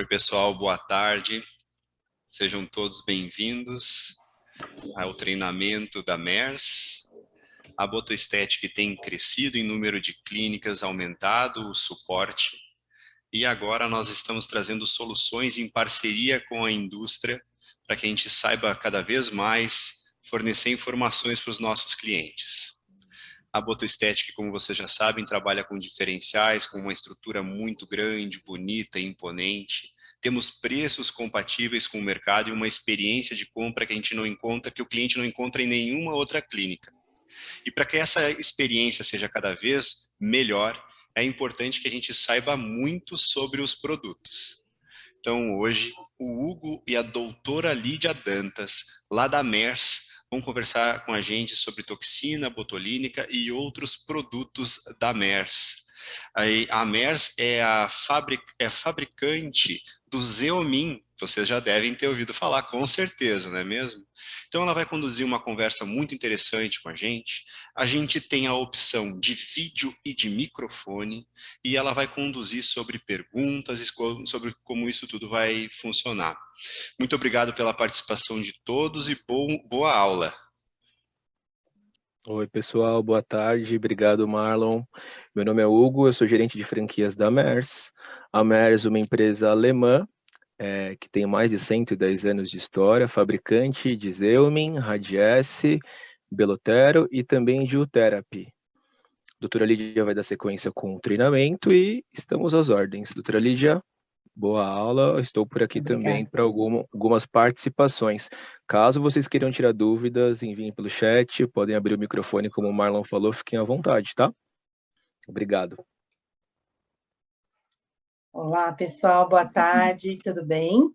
Oi, pessoal, boa tarde. Sejam todos bem-vindos ao treinamento da MERS. A Botoestética tem crescido em número de clínicas, aumentado o suporte, e agora nós estamos trazendo soluções em parceria com a indústria para que a gente saiba cada vez mais fornecer informações para os nossos clientes. A Botoestética, como vocês já sabem, trabalha com diferenciais, com uma estrutura muito grande, bonita e imponente. Temos preços compatíveis com o mercado e uma experiência de compra que a gente não encontra, que o cliente não encontra em nenhuma outra clínica. E para que essa experiência seja cada vez melhor, é importante que a gente saiba muito sobre os produtos. Então, hoje, o Hugo e a doutora Lídia Dantas, lá da MERS, vão conversar com a gente sobre toxina botulínica e outros produtos da MERS. A MERS é a fabricante do Xeomin, vocês já devem ter ouvido falar, com certeza, não é mesmo? Então ela vai conduzir uma conversa muito interessante com a gente. A gente tem a opção de vídeo e de microfone, e ela vai conduzir sobre perguntas e sobre como isso tudo vai funcionar. Muito obrigado pela participação de todos e boa aula. Oi, pessoal, boa tarde, obrigado, Marlon. Meu nome é Hugo, eu sou gerente de franquias da MERS. A MERS é uma empresa alemã que tem mais de 110 anos de história, fabricante de Xeomin, Radiesse, Belotero e também de U-Therapy. A doutora Lídia vai dar sequência com o treinamento e estamos às ordens. Doutora Lídia, boa aula, estou por aqui também para algumas participações. Caso vocês queiram tirar dúvidas, enviem pelo chat, podem abrir o microfone, como o Marlon falou, fiquem à vontade, tá? Obrigado. Olá, pessoal, boa tarde, tudo bem?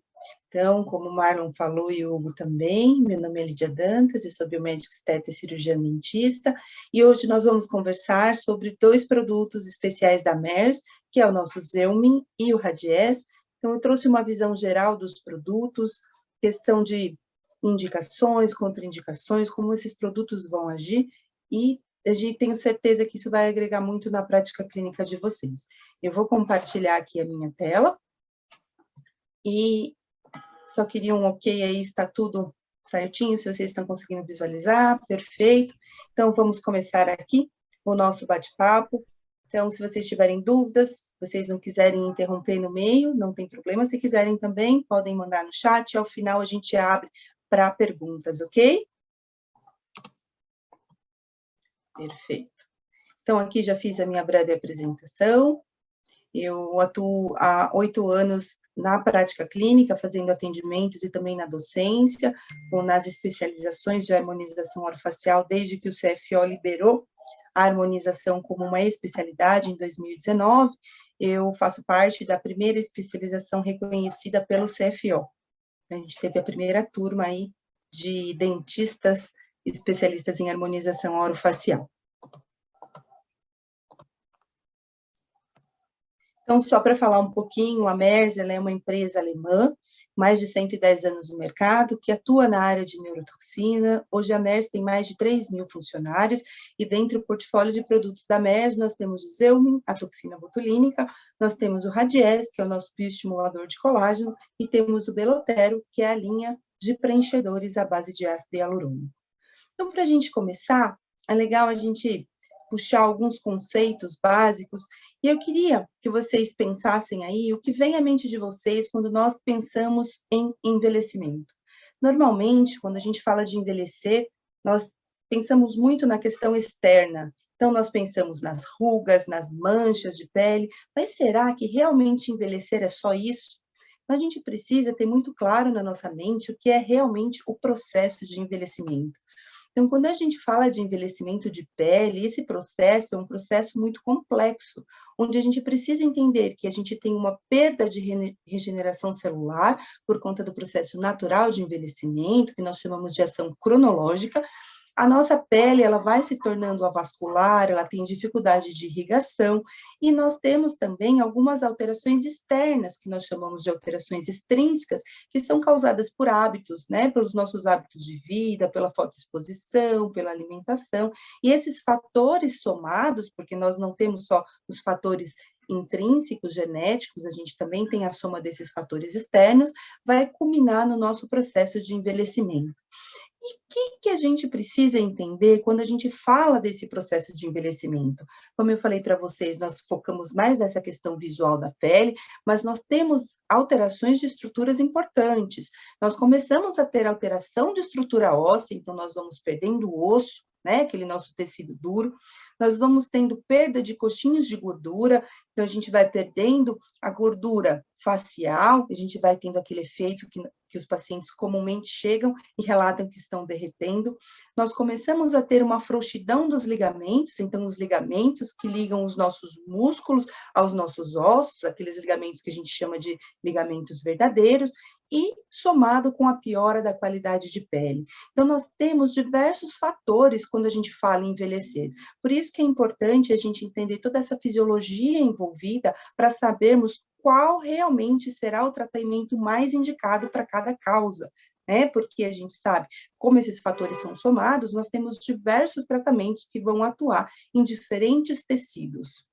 Então, como o Marlon falou e o Hugo também, meu nome é Lídia Dantas, eu sou biomédica esteta e cirurgiã dentista, e hoje nós vamos conversar sobre dois produtos especiais da MERS, que é o nosso Xeomin e o Radiesse. Então, eu trouxe uma visão geral dos produtos, questão de indicações, contraindicações, como esses produtos vão agir, e tenho certeza que isso vai agregar muito na prática clínica de vocês. Eu vou compartilhar aqui a minha tela, e só queria um ok aí, está tudo certinho, se vocês estão conseguindo visualizar, perfeito. Então, vamos começar aqui o nosso bate-papo. Então, se vocês tiverem dúvidas, se vocês não quiserem interromper no meio, não tem problema. Se quiserem também, podem mandar no chat, e ao final a gente abre para perguntas, ok? Perfeito. Então, aqui já fiz a minha breve apresentação. Eu atuo há 8 anos na prática clínica, fazendo atendimentos e também na docência, ou nas especializações de harmonização orofacial, desde que o CFO liberou a harmonização como uma especialidade em 2019. Eu faço parte da primeira especialização reconhecida pelo CFO. A gente teve a primeira turma aí de dentistas especialistas em harmonização orofacial. Então, só para falar um pouquinho, a MERS ela é uma empresa alemã, mais de 110 anos no mercado, que atua na área de neurotoxina. Hoje a MERS tem mais de 3.000 funcionários, e dentro do portfólio de produtos da MERS, nós temos o Xeomin, a toxina botulínica, nós temos o Radiesse, que é o nosso bioestimulador de colágeno, e temos o Belotero, que é a linha de preenchedores à base de ácido hialurônico. Então, para a gente começar, é legal a gente puxar alguns conceitos básicos, e eu queria que vocês pensassem aí o que vem à mente de vocês quando nós pensamos em envelhecimento. Normalmente, quando a gente fala de envelhecer, nós pensamos muito na questão externa. Então, nós pensamos nas rugas, nas manchas de pele, mas será que realmente envelhecer é só isso? Então, a gente precisa ter muito claro na nossa mente o que é realmente o processo de envelhecimento. Então, quando a gente fala de envelhecimento de pele, esse processo é um processo muito complexo, onde a gente precisa entender que a gente tem uma perda de regeneração celular por conta do processo natural de envelhecimento, que nós chamamos de ação cronológica. A nossa pele, ela vai se tornando avascular, ela tem dificuldade de irrigação, e nós temos também algumas alterações externas, que nós chamamos de alterações extrínsecas, que são causadas por hábitos, né, pelos nossos hábitos de vida, pela fotoexposição, pela alimentação, e esses fatores somados, porque nós não temos só os fatores intrínsecos, genéticos, a gente também tem a soma desses fatores externos, vai culminar no nosso processo de envelhecimento. E o que a gente precisa entender quando a gente fala desse processo de envelhecimento? Como eu falei para vocês, nós focamos mais nessa questão visual da pele, mas nós temos alterações de estruturas importantes. Nós começamos a ter alteração de estrutura óssea, então nós vamos perdendo o osso, né, aquele nosso tecido duro, nós vamos tendo perda de coxinhos de gordura, então a gente vai perdendo a gordura facial, a gente vai tendo aquele efeito que os pacientes comumente chegam e relatam que estão derretendo. Nós começamos a ter uma frouxidão dos ligamentos, então os ligamentos que ligam os nossos músculos aos nossos ossos, aqueles ligamentos que a gente chama de ligamentos verdadeiros, e somado com a piora da qualidade de pele. Então, nós temos diversos fatores quando a gente fala em envelhecer. Por isso que é importante a gente entender toda essa fisiologia envolvida para sabermos qual realmente será o tratamento mais indicado para cada causa, né? Porque a gente sabe, como esses fatores são somados, nós temos diversos tratamentos que vão atuar em diferentes tecidos.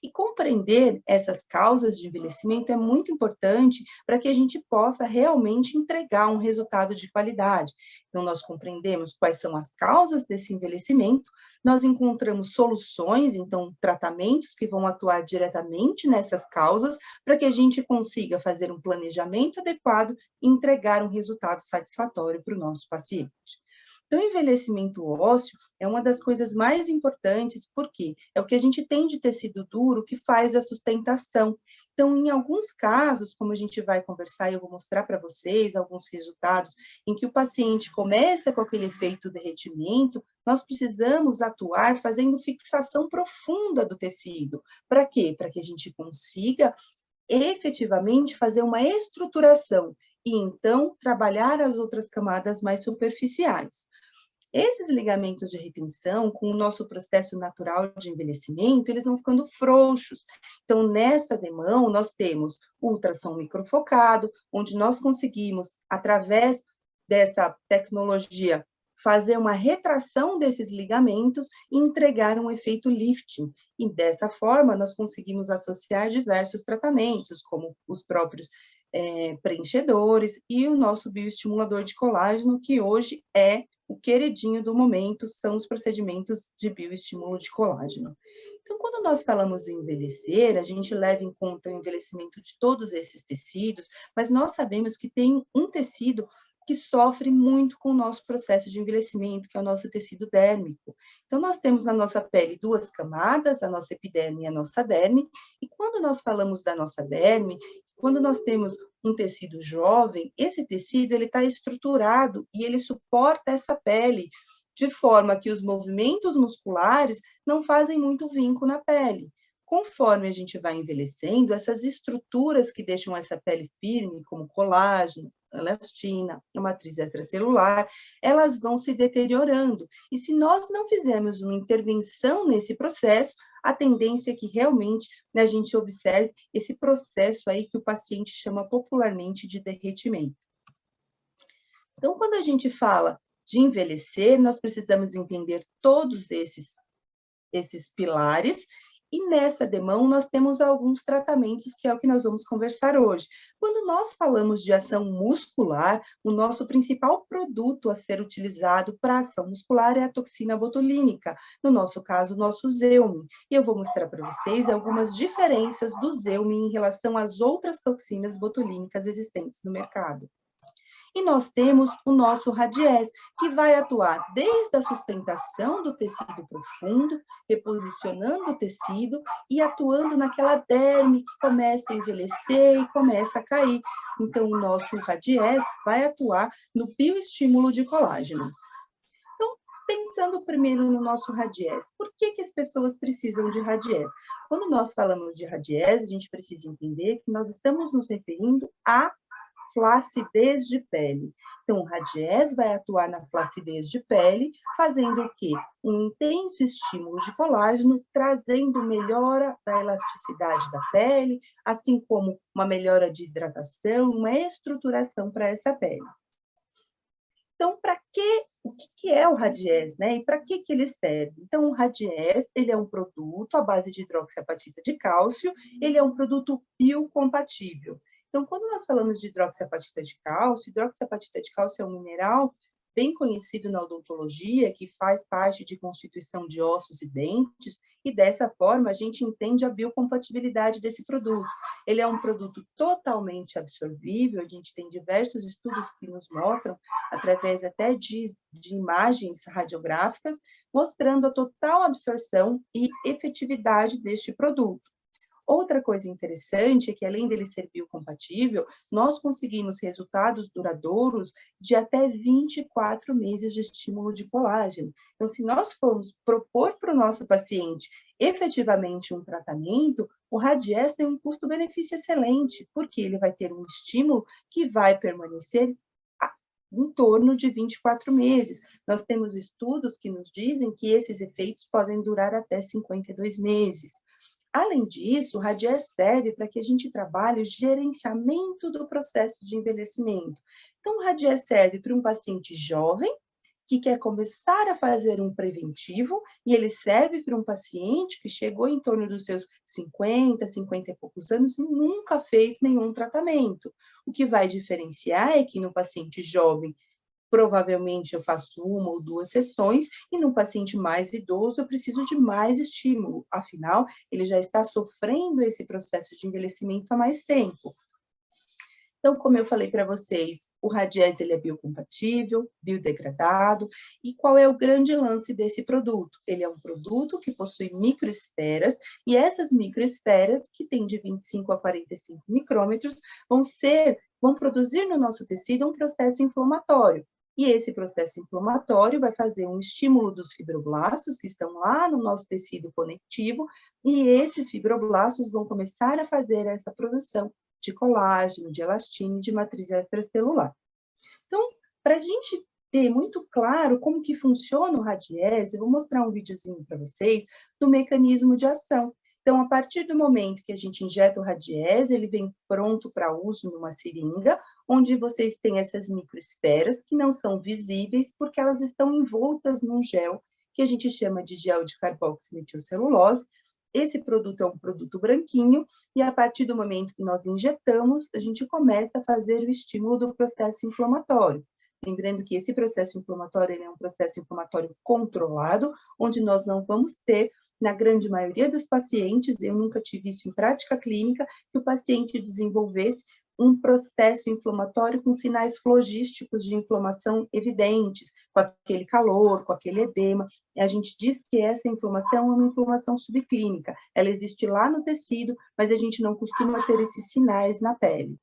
E compreender essas causas de envelhecimento é muito importante para que a gente possa realmente entregar um resultado de qualidade. Então, nós compreendemos quais são as causas desse envelhecimento, nós encontramos soluções, então, tratamentos que vão atuar diretamente nessas causas, para que a gente consiga fazer um planejamento adequado e entregar um resultado satisfatório para o nosso paciente. Então, o envelhecimento ósseo é uma das coisas mais importantes, porque é o que a gente tem de tecido duro que faz a sustentação. Então, em alguns casos, como a gente vai conversar e eu vou mostrar para vocês alguns resultados, em que o paciente começa com aquele efeito derretimento, nós precisamos atuar fazendo fixação profunda do tecido. Para quê? Para que a gente consiga efetivamente fazer uma estruturação e então trabalhar as outras camadas mais superficiais. Esses ligamentos de retenção, com o nosso processo natural de envelhecimento, eles vão ficando frouxos. Então, nessa demão, nós temos o ultrassom microfocado, onde nós conseguimos, através dessa tecnologia, fazer uma retração desses ligamentos e entregar um efeito lifting. E dessa forma, nós conseguimos associar diversos tratamentos, como os próprios preenchedores e o nosso bioestimulador de colágeno, que hoje é o queridinho do momento, são os procedimentos de bioestímulo de colágeno. Então, quando nós falamos em envelhecer, a gente leva em conta o envelhecimento de todos esses tecidos, mas nós sabemos que tem um tecido que sofre muito com o nosso processo de envelhecimento, que é o nosso tecido dérmico. Então, nós temos na nossa pele duas camadas, a nossa epiderme e a nossa derme, e quando nós falamos da nossa derme, quando nós temos um tecido jovem, esse tecido ele está estruturado e ele suporta essa pele, de forma que os movimentos musculares não fazem muito vinco na pele. Conforme a gente vai envelhecendo, essas estruturas que deixam essa pele firme, como colágeno, elastina, a matriz extracelular, elas vão se deteriorando. E se nós não fizermos uma intervenção nesse processo, a tendência é que realmente, né, a gente observe esse processo aí que o paciente chama popularmente de derretimento. Então, quando a gente fala de envelhecer, nós precisamos entender todos esses pilares. E nessa demão, nós temos alguns tratamentos, que é o que nós vamos conversar hoje. Quando nós falamos de ação muscular, o nosso principal produto a ser utilizado para ação muscular é a toxina botulínica, no nosso caso, o nosso Zeumin. E eu vou mostrar para vocês algumas diferenças do Zeumin em relação às outras toxinas botulínicas existentes no mercado. E nós temos o nosso Radiesse, que vai atuar desde a sustentação do tecido profundo, reposicionando o tecido e atuando naquela derme que começa a envelhecer e começa a cair. Então, o nosso Radiesse vai atuar no bioestímulo de colágeno. Então, pensando primeiro no nosso Radiesse, por que as pessoas precisam de Radiesse? Quando nós falamos de Radiesse, a gente precisa entender que nós estamos nos referindo a flacidez de pele. Então, o Radiesse vai atuar na flacidez de pele, fazendo o quê? Um intenso estímulo de colágeno, trazendo melhora da elasticidade da pele, assim como uma melhora de hidratação, uma estruturação para essa pele. Então, para que o que é o Radies, né? E para que ele serve? Então, o Radies, ele é um produto à base de hidroxiapatita de cálcio, ele é um produto biocompatível. Então, quando nós falamos de hidroxiapatita de cálcio é um mineral bem conhecido na odontologia, que faz parte de constituição de ossos e dentes, e dessa forma a gente entende a biocompatibilidade desse produto. Ele é um produto totalmente absorvível, a gente tem diversos estudos que nos mostram, através até de imagens radiográficas, mostrando a total absorção e efetividade deste produto. Outra coisa interessante é que, além dele ser biocompatível, nós conseguimos resultados duradouros de até 24 meses de estímulo de colágeno. Então, se nós formos propor para o nosso paciente efetivamente um tratamento, o Radies tem um custo-benefício excelente, porque ele vai ter um estímulo que vai permanecer em torno de 24 meses. Nós temos estudos que nos dizem que esses efeitos podem durar até 52 meses. Além disso, o Radies serve para que a gente trabalhe o gerenciamento do processo de envelhecimento. Então, o Radies serve para um paciente jovem que quer começar a fazer um preventivo, e ele serve para um paciente que chegou em torno dos seus 50 e poucos anos e nunca fez nenhum tratamento. O que vai diferenciar é que no paciente jovem, provavelmente eu faço 1 ou 2 sessões, e no paciente mais idoso eu preciso de mais estímulo, afinal, ele já está sofrendo esse processo de envelhecimento há mais tempo. Então, como eu falei para vocês, o Radies ele é biocompatível, biodegradado, e qual é o grande lance desse produto? Ele é um produto que possui microesferas, e essas microesferas, que têm de 25 a 45 micrômetros, vão produzir no nosso tecido um processo inflamatório. E esse processo inflamatório vai fazer um estímulo dos fibroblastos, que estão lá no nosso tecido conectivo, e esses fibroblastos vão começar a fazer essa produção de colágeno, de elastina e de matriz extracelular. Então, para a gente ter muito claro como que funciona o Radies, eu vou mostrar um videozinho para vocês do mecanismo de ação. Então, a partir do momento que a gente injeta o Radies, ele vem pronto para uso numa seringa, onde vocês têm essas microesferas que não são visíveis porque elas estão envoltas num gel que a gente chama de gel de carboximetilcelulose. Esse produto é um produto branquinho, e a partir do momento que nós injetamos, a gente começa a fazer o estímulo do processo inflamatório. Lembrando que esse processo inflamatório ele é um processo inflamatório controlado, onde nós não vamos ter, na grande maioria dos pacientes, eu nunca tive isso em prática clínica, que o paciente desenvolvesse um processo inflamatório com sinais flogísticos de inflamação evidentes, com aquele calor, com aquele edema. E a gente diz que essa inflamação é uma inflamação subclínica. Ela existe lá no tecido, mas a gente não costuma ter esses sinais na pele.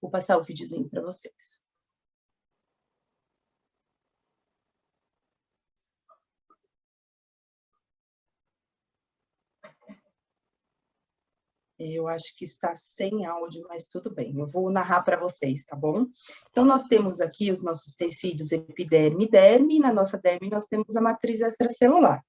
Vou passar o videozinho para vocês. Eu acho que está sem áudio, mas tudo bem. Eu vou narrar para vocês, tá bom? Então, nós temos aqui os nossos tecidos epiderme e derme, e na nossa derme nós temos a matriz extracelular.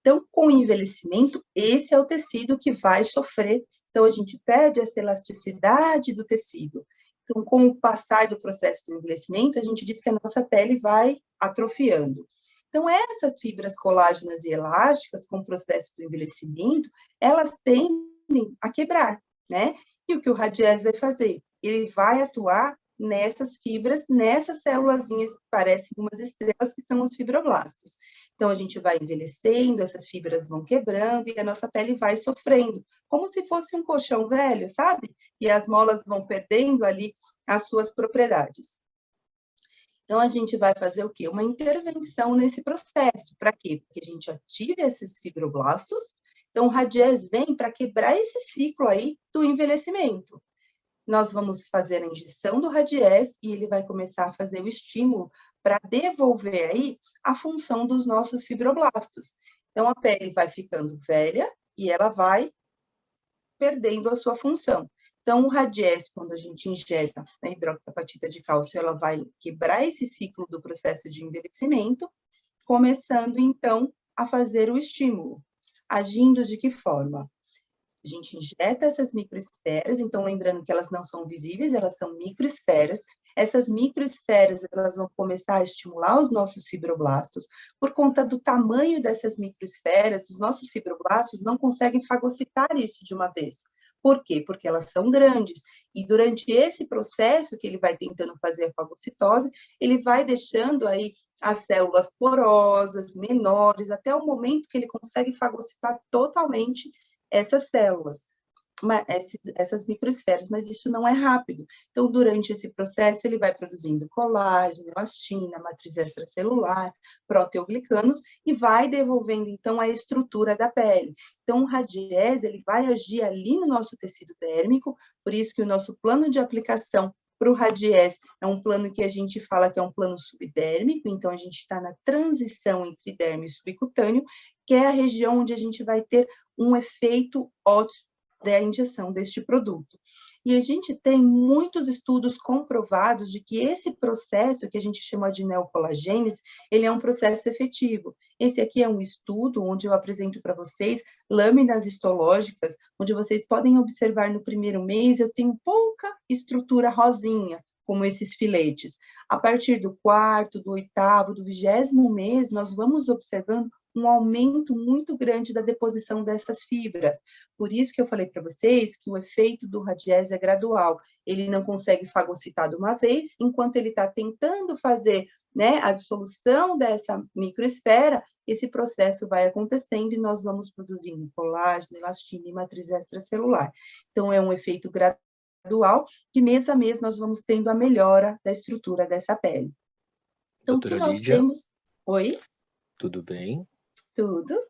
Então, com o envelhecimento, esse é o tecido que vai sofrer. Então, a gente perde essa elasticidade do tecido. Então, com o passar do processo do envelhecimento, a gente diz que a nossa pele vai atrofiando. Então, essas fibras colágenas e elásticas, com o processo do envelhecimento, elas tendem a quebrar, né? E o que o Radies vai fazer? Ele vai atuar nessas fibras, nessas célulazinhas que parecem umas estrelas, que são os fibroblastos. Então, a gente vai envelhecendo, essas fibras vão quebrando e a nossa pele vai sofrendo, como se fosse um colchão velho, sabe? E as molas vão perdendo ali as suas propriedades. Então, a gente vai fazer o quê? Uma intervenção nesse processo. Para quê? Porque a gente ative esses fibroblastos. Então, o Radies vem para quebrar esse ciclo aí do envelhecimento. Nós vamos fazer a injeção do Radies e ele vai começar a fazer o estímulo para devolver aí a função dos nossos fibroblastos. Então, a pele vai ficando velha e ela vai perdendo a sua função. Então, o Radies, quando a gente injeta a hidroxiapatita de cálcio, ela vai quebrar esse ciclo do processo de envelhecimento, começando, então, a fazer o estímulo. Agindo de que forma? A gente injeta essas microesferas, então lembrando que elas não são visíveis, elas são microesferas. Essas microesferas, elas vão começar a estimular os nossos fibroblastos. Por conta do tamanho dessas microesferas, os nossos fibroblastos não conseguem fagocitar isso de uma vez. Por quê? Porque elas são grandes. E durante esse processo que ele vai tentando fazer a fagocitose, ele vai deixando aí as células porosas, menores, até o momento que ele consegue fagocitar totalmente essas células, essas microesferas, mas isso não é rápido. Então, durante esse processo, ele vai produzindo colágeno, elastina, matriz extracelular, proteoglicanos, e vai devolvendo, então, a estrutura da pele. Então, o radiese, ele vai agir ali no nosso tecido dérmico, por isso que o nosso plano de aplicação para o radiese é um plano que a gente fala que é um plano subdérmico, então a gente está na transição entre derme e subcutâneo, que é a região onde a gente vai ter um efeito ótimo da injeção deste produto. E a gente tem muitos estudos comprovados de que esse processo, que a gente chama de neocolagênese, ele é um processo efetivo. Esse aqui é um estudo onde eu apresento para vocês lâminas histológicas, onde vocês podem observar no primeiro mês, eu tenho pouca estrutura rosinha, como esses filetes. A partir do 4º, do 8º, do 20º mês, nós vamos observando um aumento muito grande da deposição dessas fibras. Por isso que eu falei para vocês que o efeito do radiese é gradual. Ele não consegue fagocitar de uma vez, enquanto ele está tentando fazer, né, a dissolução dessa microesfera, esse processo vai acontecendo e nós vamos produzindo colágeno, elastina e matriz extracelular. Então, é um efeito gradual que mês a mês nós vamos tendo a melhora da estrutura dessa pele. Então, Doutora o que nós Lídia, temos... Oi? tudo bem? Tudo.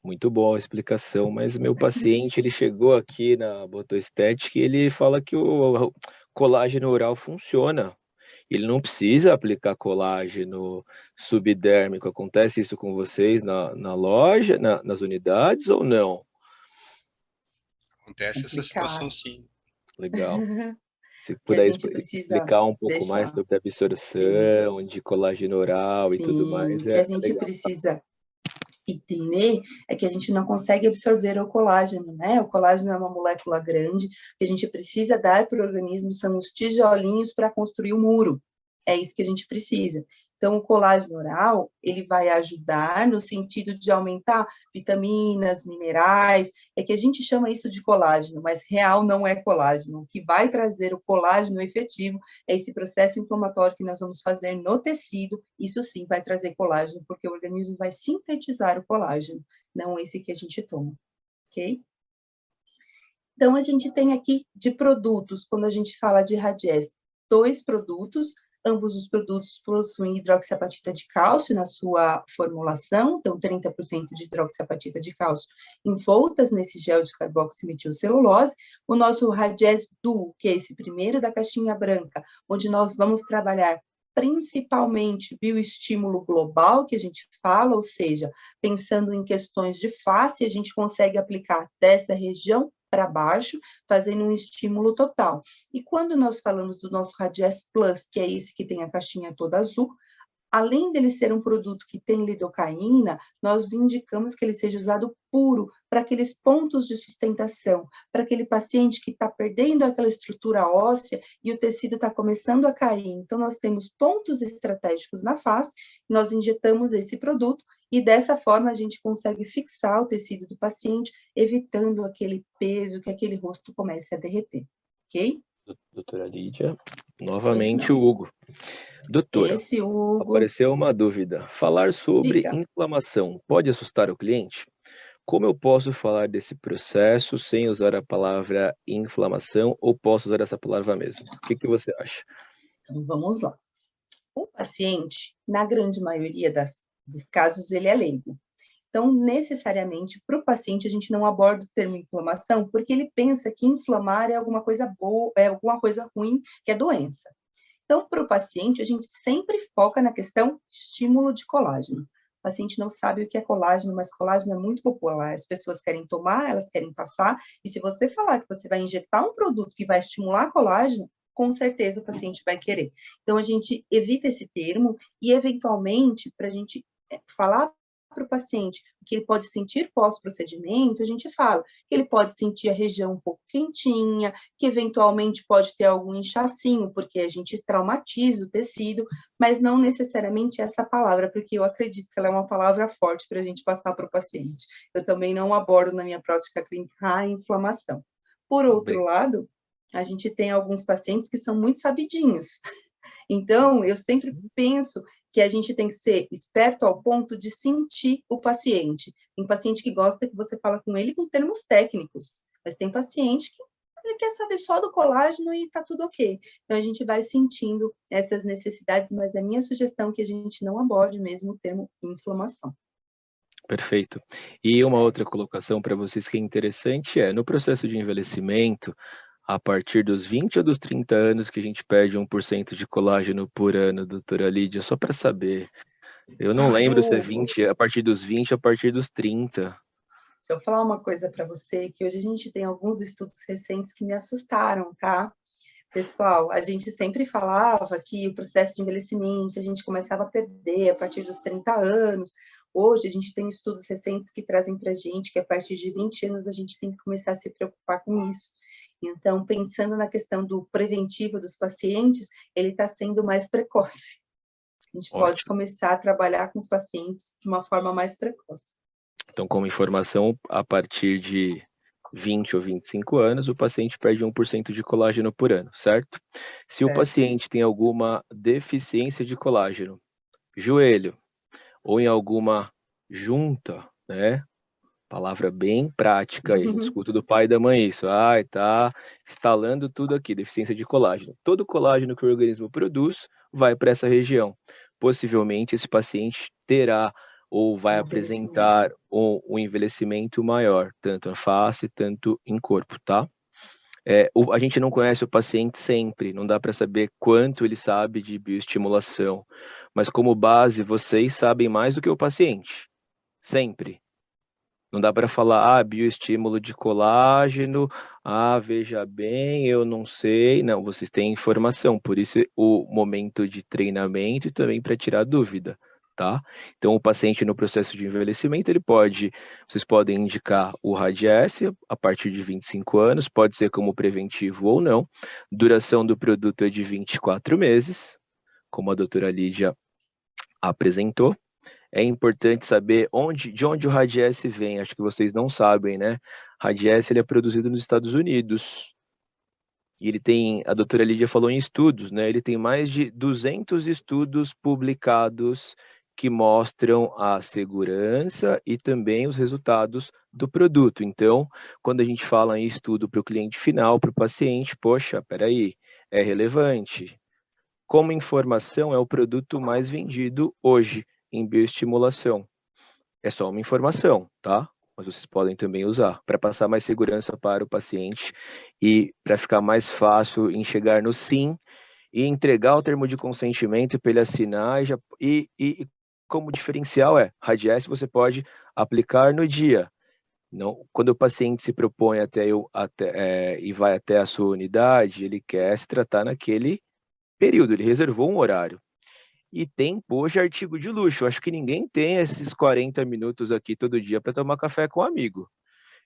Muito boa a explicação, mas meu paciente, ele chegou aqui na Botoestética e ele fala que o colágeno oral funciona. Ele não precisa aplicar colágeno subdérmico. Acontece isso com vocês na loja, nas unidades ou não? Acontece essa situação, sim. Legal. Se Que a puder gente precisa explicar um pouco deixar. mais sobre a absorção de colágeno oral e tudo mais, que a gente legal. precisa entender é que a gente não consegue absorver o colágeno, né? O colágeno é uma molécula grande, que a gente precisa dar para o organismo, são os tijolinhos para construir o muro. É isso que a gente precisa. Então, o colágeno oral, ele vai ajudar no sentido de aumentar vitaminas, minerais, é que a gente chama isso de colágeno, mas real não é colágeno. O que vai trazer o colágeno efetivo é esse processo inflamatório que nós vamos fazer no tecido, isso sim vai trazer colágeno, porque o organismo vai sintetizar o colágeno, não esse que a gente toma, ok? Então, a gente tem aqui de produtos, quando a gente fala de radiese, 2 produtos. Ambos os produtos possuem hidroxiapatita de cálcio na sua formulação, então 30% de hidroxiapatita de cálcio envoltas nesse gel de carboximetilcelulose. O nosso Radiese Duo, que é esse primeiro da caixinha branca, onde nós vamos trabalhar principalmente bioestímulo global, que a gente fala, ou seja, pensando em questões de face, a gente consegue aplicar dessa região para baixo, fazendo um estímulo total. E quando nós falamos do nosso Radiesse Plus, que é esse que tem a caixinha toda azul, além dele ser um produto que tem lidocaína, nós indicamos que ele seja usado puro para aqueles pontos de sustentação, para aquele paciente que está perdendo aquela estrutura óssea e o tecido está começando a cair. Então, nós temos pontos estratégicos na face, nós injetamos esse produto e dessa forma a gente consegue fixar o tecido do paciente, evitando aquele peso, que aquele rosto comece a derreter, ok? Doutora Lídia, novamente o Hugo. Doutora, Hugo... apareceu uma dúvida. Falar sobre inflamação pode assustar o cliente? Como eu posso falar desse processo sem usar a palavra inflamação ou posso usar essa palavra mesmo? O que você acha? Então, vamos lá. O paciente, na grande maioria dos casos, ele é leigo. Então, necessariamente, para o paciente, a gente não aborda o termo inflamação, porque ele pensa que inflamar é alguma coisa boa, é alguma coisa ruim, que é doença. Então, para o paciente, a gente sempre foca na questão estímulo de colágeno. O paciente não sabe o que é colágeno, mas colágeno é muito popular. As pessoas querem tomar, elas querem passar, e se você falar que você vai injetar um produto que vai estimular colágeno, com certeza o paciente vai querer. Então, a gente evita esse termo e, eventualmente, para a gente falar para o paciente o que ele pode sentir pós-procedimento, a gente fala que ele pode sentir a região um pouco quentinha, que eventualmente pode ter algum inchacinho, porque a gente traumatiza o tecido, mas não necessariamente essa palavra, porque eu acredito que ela é uma palavra forte para a gente passar para o paciente. Eu também não abordo na minha prática clínica a inflamação. Por outro lado, a gente tem alguns pacientes que são muito sabidinhos. Então, eu sempre penso que a gente tem que ser esperto ao ponto de sentir o paciente. Tem paciente que gosta que você fala com ele com termos técnicos, mas tem paciente que ele quer saber só do colágeno e tá tudo ok. Então, a gente vai sentindo essas necessidades, mas a minha sugestão é que a gente não aborde mesmo o termo inflamação. Perfeito. E uma outra colocação para vocês que é interessante no processo de envelhecimento, a partir dos 20 ou dos 30 anos que a gente perde 1% de colágeno por ano, doutora Lídia, só para saber. Eu não lembro se é 20, a partir dos 20 ou a partir dos 30. Se eu falar uma coisa para você, que hoje a gente tem alguns estudos recentes que me assustaram, tá? Pessoal, a gente sempre falava que o processo de envelhecimento, a gente começava a perder a partir dos 30 anos. Hoje, a gente tem estudos recentes que trazem para a gente que a partir de 20 anos a gente tem que começar a se preocupar com isso. Então, pensando na questão do preventivo dos pacientes, ele está sendo mais precoce. A gente pode começar a trabalhar com os pacientes de uma forma mais precoce. Então, como informação, a partir de 20 ou 25 anos, o paciente perde 1% de colágeno por ano, certo? Se o paciente tem alguma deficiência de colágeno, joelho, ou em alguma junta, né? Palavra bem prática aí, escuto do pai e da mãe isso. Tá instalando tudo aqui, deficiência de colágeno. Todo o colágeno que o organismo produz vai para essa região. Possivelmente esse paciente terá ou vai apresentar um envelhecimento maior, tanto em face, tanto em corpo, tá? A gente não conhece o paciente sempre, não dá para saber quanto ele sabe de bioestimulação, mas como base, vocês sabem mais do que o paciente, sempre. Não dá para falar, bioestímulo de colágeno, veja bem, eu não sei. Não, vocês têm informação, por isso o momento de treinamento e também para tirar dúvida, tá? Então, o paciente no processo de envelhecimento, vocês podem indicar o Radiesse a partir de 25 anos, pode ser como preventivo ou não. Duração do produto é de 24 meses, como a doutora Lídia apresentou. É importante saber de onde o Radiesse vem. Acho que vocês não sabem, né? Radiesse ele é produzido nos Estados Unidos. E ele tem, a doutora Lídia falou em estudos, né? Ele tem mais de 200 estudos publicados que mostram a segurança e também os resultados do produto. Então, quando a gente fala em estudo para o cliente final, para o paciente, poxa, peraí, é relevante. Como informação, é o produto mais vendido hoje em bioestimulação. É só uma informação, tá? Mas vocês podem também usar para passar mais segurança para o paciente e para ficar mais fácil em chegar no sim e entregar o termo de consentimento para ele assinar e como diferencial Radiesse você pode aplicar no dia. Não, quando o paciente se propõe e vai até a sua unidade, ele quer se tratar naquele período, ele reservou um horário. E tem hoje artigo de luxo. Acho que ninguém tem esses 40 minutos aqui todo dia para tomar café com um amigo.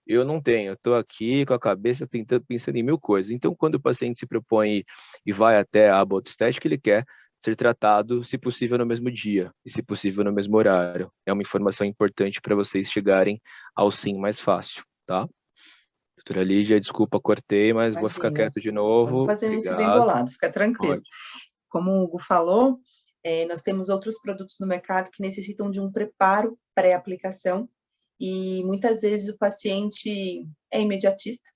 Eu não tenho, eu estou aqui com a cabeça pensando em mil coisas. Então, quando o paciente se propõe e vai até a botoestética, ele quer ser tratado, se possível, no mesmo dia e, se possível, no mesmo horário. É uma informação importante para vocês chegarem ao sim mais fácil, tá? Doutora Lídia, desculpa, cortei, mas vou ficar quieto de novo. Vamos fazendo isso bem bolado, fica tranquilo. Como o Hugo falou, nós temos outros produtos no mercado que necessitam de um preparo pré-aplicação e muitas vezes o paciente é imediatista.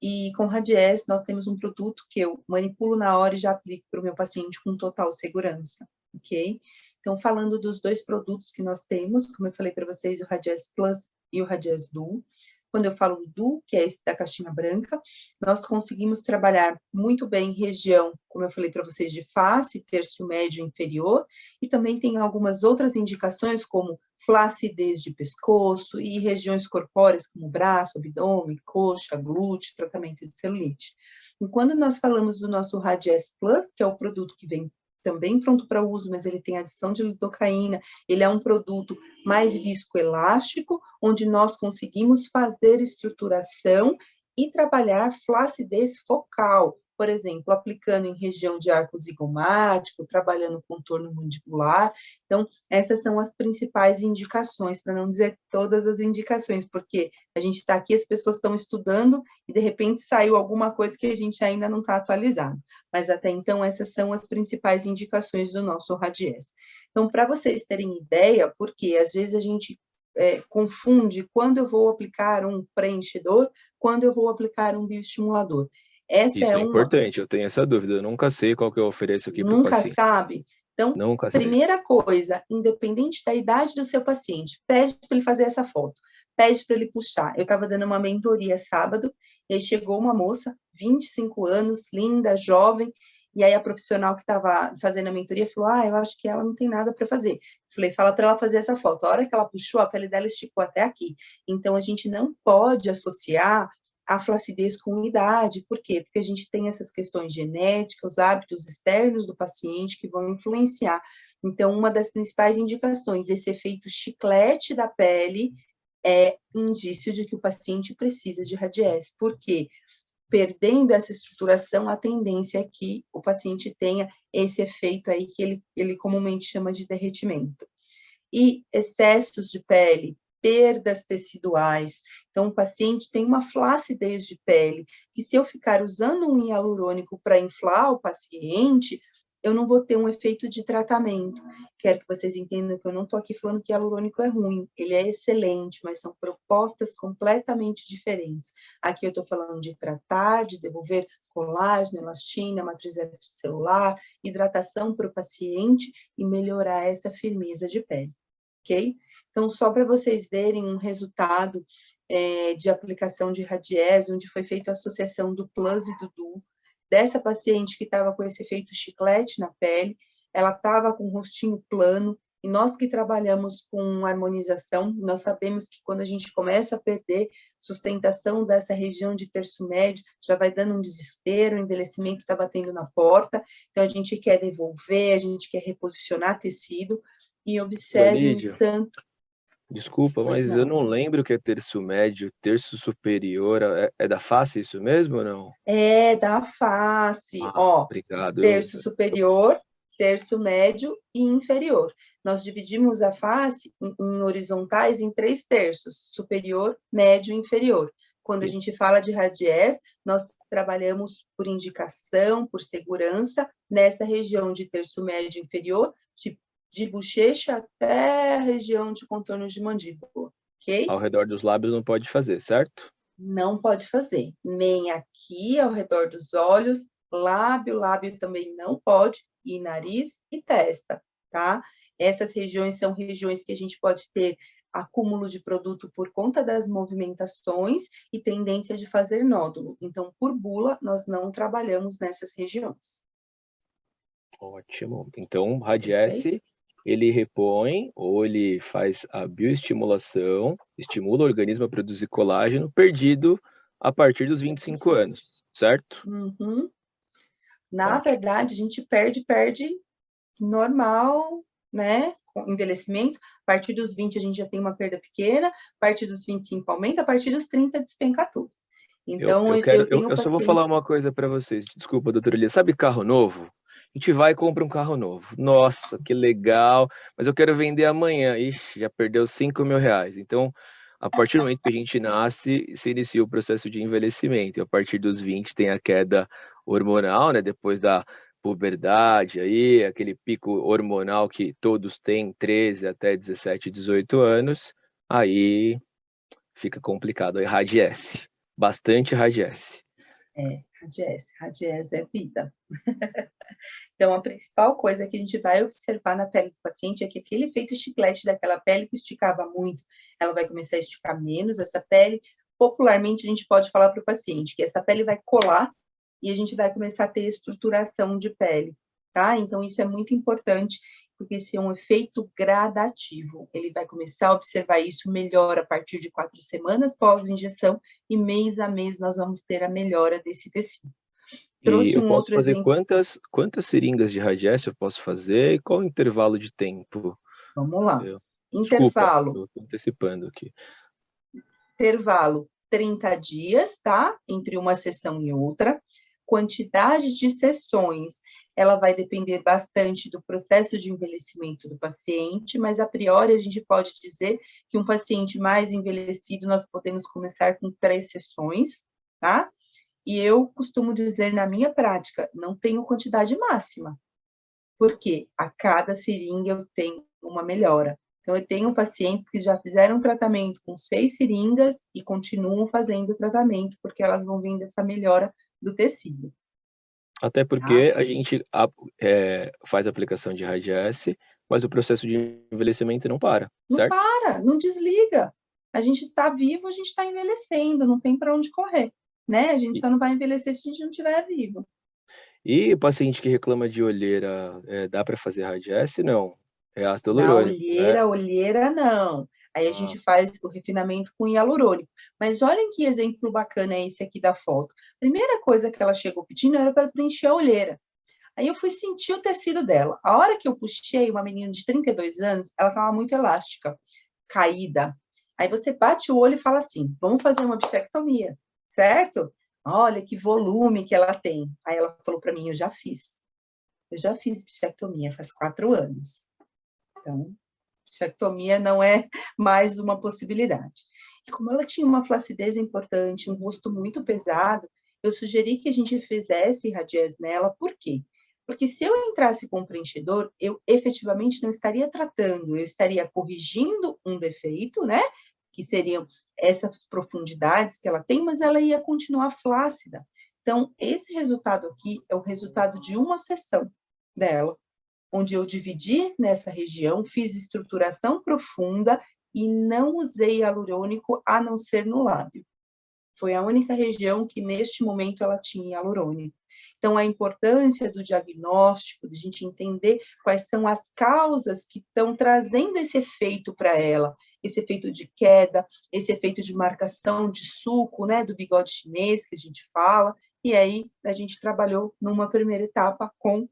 E com Radiesse nós temos um produto que eu manipulo na hora e já aplico para o meu paciente com total segurança, ok? Então, falando dos dois produtos que nós temos, como eu falei para vocês, o Radiesse Plus e o Radiesse Duo. Quando eu falo Duo, que é esse da caixinha branca, nós conseguimos trabalhar muito bem região, como eu falei para vocês, de face, terço médio inferior, e também tem algumas outras indicações, como flacidez de pescoço e regiões corpóreas, como braço, abdômen, coxa, glúteo, tratamento de celulite. E quando nós falamos do nosso Radiesse Plus, que é o produto que vem também pronto para uso, mas ele tem adição de lidocaína, ele é um produto mais viscoelástico, onde nós conseguimos fazer estruturação e trabalhar flacidez focal, por exemplo, aplicando em região de arco zigomático, trabalhando contorno mandibular. Então, essas são as principais indicações, para não dizer todas as indicações, porque a gente está aqui, as pessoas estão estudando e, de repente, saiu alguma coisa que a gente ainda não está atualizado. Mas, até então, essas são as principais indicações do nosso Radiesse. Então, para vocês terem ideia, porque às vezes a gente confunde quando eu vou aplicar um preenchedor, quando eu vou aplicar um bioestimulador. Essa Isso é é uma... importante, eu tenho essa dúvida, eu nunca sei qual que eu ofereço aqui para o Nunca paciente. sabe? Então, Nunca sei. primeira coisa, independente da idade do seu paciente, pede para ele fazer essa foto, pede para ele puxar. Eu estava dando uma mentoria sábado, e aí chegou uma moça, 25 anos, linda, jovem, e aí a profissional que estava fazendo a mentoria falou, eu acho que ela não tem nada para fazer. Falei, fala para ela fazer essa foto. A hora que ela puxou, a pele dela esticou até aqui. Então, a gente não pode associar a flacidez com idade. Por quê? Porque a gente tem essas questões genéticas, os hábitos externos do paciente que vão influenciar. Então, uma das principais indicações, esse efeito chiclete da pele é indício de que o paciente precisa de Radiesse. Por quê? Perdendo essa estruturação, a tendência é que o paciente tenha esse efeito aí que ele comumente chama de derretimento. E excessos de pele, perdas teciduais. Então, o paciente tem uma flacidez de pele, que se eu ficar usando um hialurônico para inflar o paciente, eu não vou ter um efeito de tratamento. Quero que vocês entendam que eu não estou aqui falando que hialurônico é ruim, ele é excelente, mas são propostas completamente diferentes. Aqui eu estou falando de tratar, de devolver colágeno, elastina, matriz extracelular, hidratação para o paciente e melhorar essa firmeza de pele, ok? Então, só para vocês verem um resultado de aplicação de Radiesse, onde foi feita a associação do Plus e do Duo, dessa paciente que estava com esse efeito chiclete na pele, ela estava com o rostinho plano, e nós que trabalhamos com harmonização, nós sabemos que quando a gente começa a perder sustentação dessa região de terço médio, já vai dando um desespero, o envelhecimento está batendo na porta, então a gente quer devolver, a gente quer reposicionar tecido, e observem Lídia, tanto... desculpa, Pois mas eu não. não lembro o que é terço médio, terço superior, é da face isso mesmo ou não? É da face, Ah, ó, obrigado. terço superior, terço médio e inferior. Nós dividimos a face em horizontais em 3 terços, superior, médio e inferior. Quando a gente fala de Radiesse, nós trabalhamos por indicação, por segurança, nessa região de terço médio e inferior, de bochecha até a região de contorno de mandíbula, ok? Ao redor dos lábios não pode fazer, certo? Não pode fazer, nem aqui ao redor dos olhos, lábio também não pode, e nariz e testa, tá? Essas regiões são regiões que a gente pode ter acúmulo de produto por conta das movimentações e tendência de fazer nódulo. Então, por bula, nós não trabalhamos nessas regiões. Ótimo. Então, Perfeito? Radiesse, ele repõe ou ele faz a bioestimulação, estimula o organismo a produzir colágeno perdido a partir dos 25 anos, certo? Uhum. Na Ótimo. verdade, a gente perde normal, né? Com envelhecimento. A partir dos 20 a gente já tem uma perda pequena, a partir dos 25 aumenta, a partir dos 30 despenca tudo. Então, Eu só vou falar uma coisa para vocês. Desculpa, doutora Elia. Sabe carro novo? A gente vai e compra um carro novo. Nossa, que legal. Mas eu quero vender amanhã. Ixi, já perdeu 5 mil reais. Então, a partir do momento que a gente nasce, se inicia o processo de envelhecimento. E a partir dos 20 tem a queda hormonal, né? Depois da puberdade aí, aquele pico hormonal que todos têm, 13 até 17, 18 anos. Aí fica complicado. Aí radiesse. Bastante Radiesse. Radiesse é vida. Então, a principal coisa que a gente vai observar na pele do paciente é que aquele efeito chiclete daquela pele que esticava muito, ela vai começar a esticar menos, essa pele, popularmente, a gente pode falar para o paciente que essa pele vai colar e a gente vai começar a ter estruturação de pele, tá? Então, isso é muito importante, porque esse é um efeito gradativo. Ele vai começar a observar isso melhor a partir de 4 semanas pós-injeção e mês a mês nós vamos ter a melhora desse tecido. Trouxe E eu um posso outro fazer exemplo. quantas seringas de Radiesse eu posso fazer e qual o intervalo de tempo? Vamos lá. Desculpa, Intervalo. eu estou antecipando aqui. Intervalo 30 dias, tá? Entre uma sessão e outra. Quantidade de sessões, ela vai depender bastante do processo de envelhecimento do paciente, mas a priori a gente pode dizer que um paciente mais envelhecido nós podemos começar com 3 sessões, tá? E eu costumo dizer na minha prática, não tenho quantidade máxima, porque a cada seringa eu tenho uma melhora. Então, eu tenho pacientes que já fizeram tratamento com 6 seringas e continuam fazendo o tratamento, porque elas vão vendo essa melhora do tecido. Até Tá? porque a gente faz a aplicação de Radiesse, mas o processo de envelhecimento não para, Não certo? para, não desliga. A gente está vivo, a gente está envelhecendo, não tem para onde correr, né? A gente E, só não vai envelhecer se a gente não estiver vivo. e o paciente que reclama de olheira, dá para fazer Radiesse? Não. É ácido Na hialurônico, né? olheira não. Aí a Ah, gente faz o refinamento com hialurônico. Mas olhem que exemplo bacana é esse aqui da foto. Primeira coisa que ela chegou pedindo era para preencher a olheira. Aí eu fui sentir o tecido dela. A hora que eu puxei, uma menina de 32 anos, ela estava muito elástica, caída. Aí você bate o olho e fala assim, vamos fazer uma bichectomia, certo? Olha que volume que ela tem. Aí ela falou para mim, eu já fiz. Eu já fiz bichectomia faz 4 anos. Então, bichectomia não é mais uma possibilidade. E como ela tinha uma flacidez importante, um rosto muito pesado, eu sugeri que a gente fizesse radies nela, por quê? Porque se eu entrasse com o preenchedor, eu efetivamente não estaria tratando, eu estaria corrigindo um defeito, né? Que seriam essas profundidades que ela tem, mas ela ia continuar flácida. Então, esse resultado aqui é o resultado de uma sessão dela, onde eu dividi nessa região, fiz estruturação profunda e não usei hialurônico a não ser no lábio. Foi a única região que, neste momento, ela tinha hialurônico. Então, a importância do diagnóstico, de a gente entender quais são as causas que estão trazendo esse efeito para ela, esse efeito de queda, esse efeito de marcação de sulco, né, do bigode chinês, que a gente fala, e aí a gente trabalhou numa primeira etapa com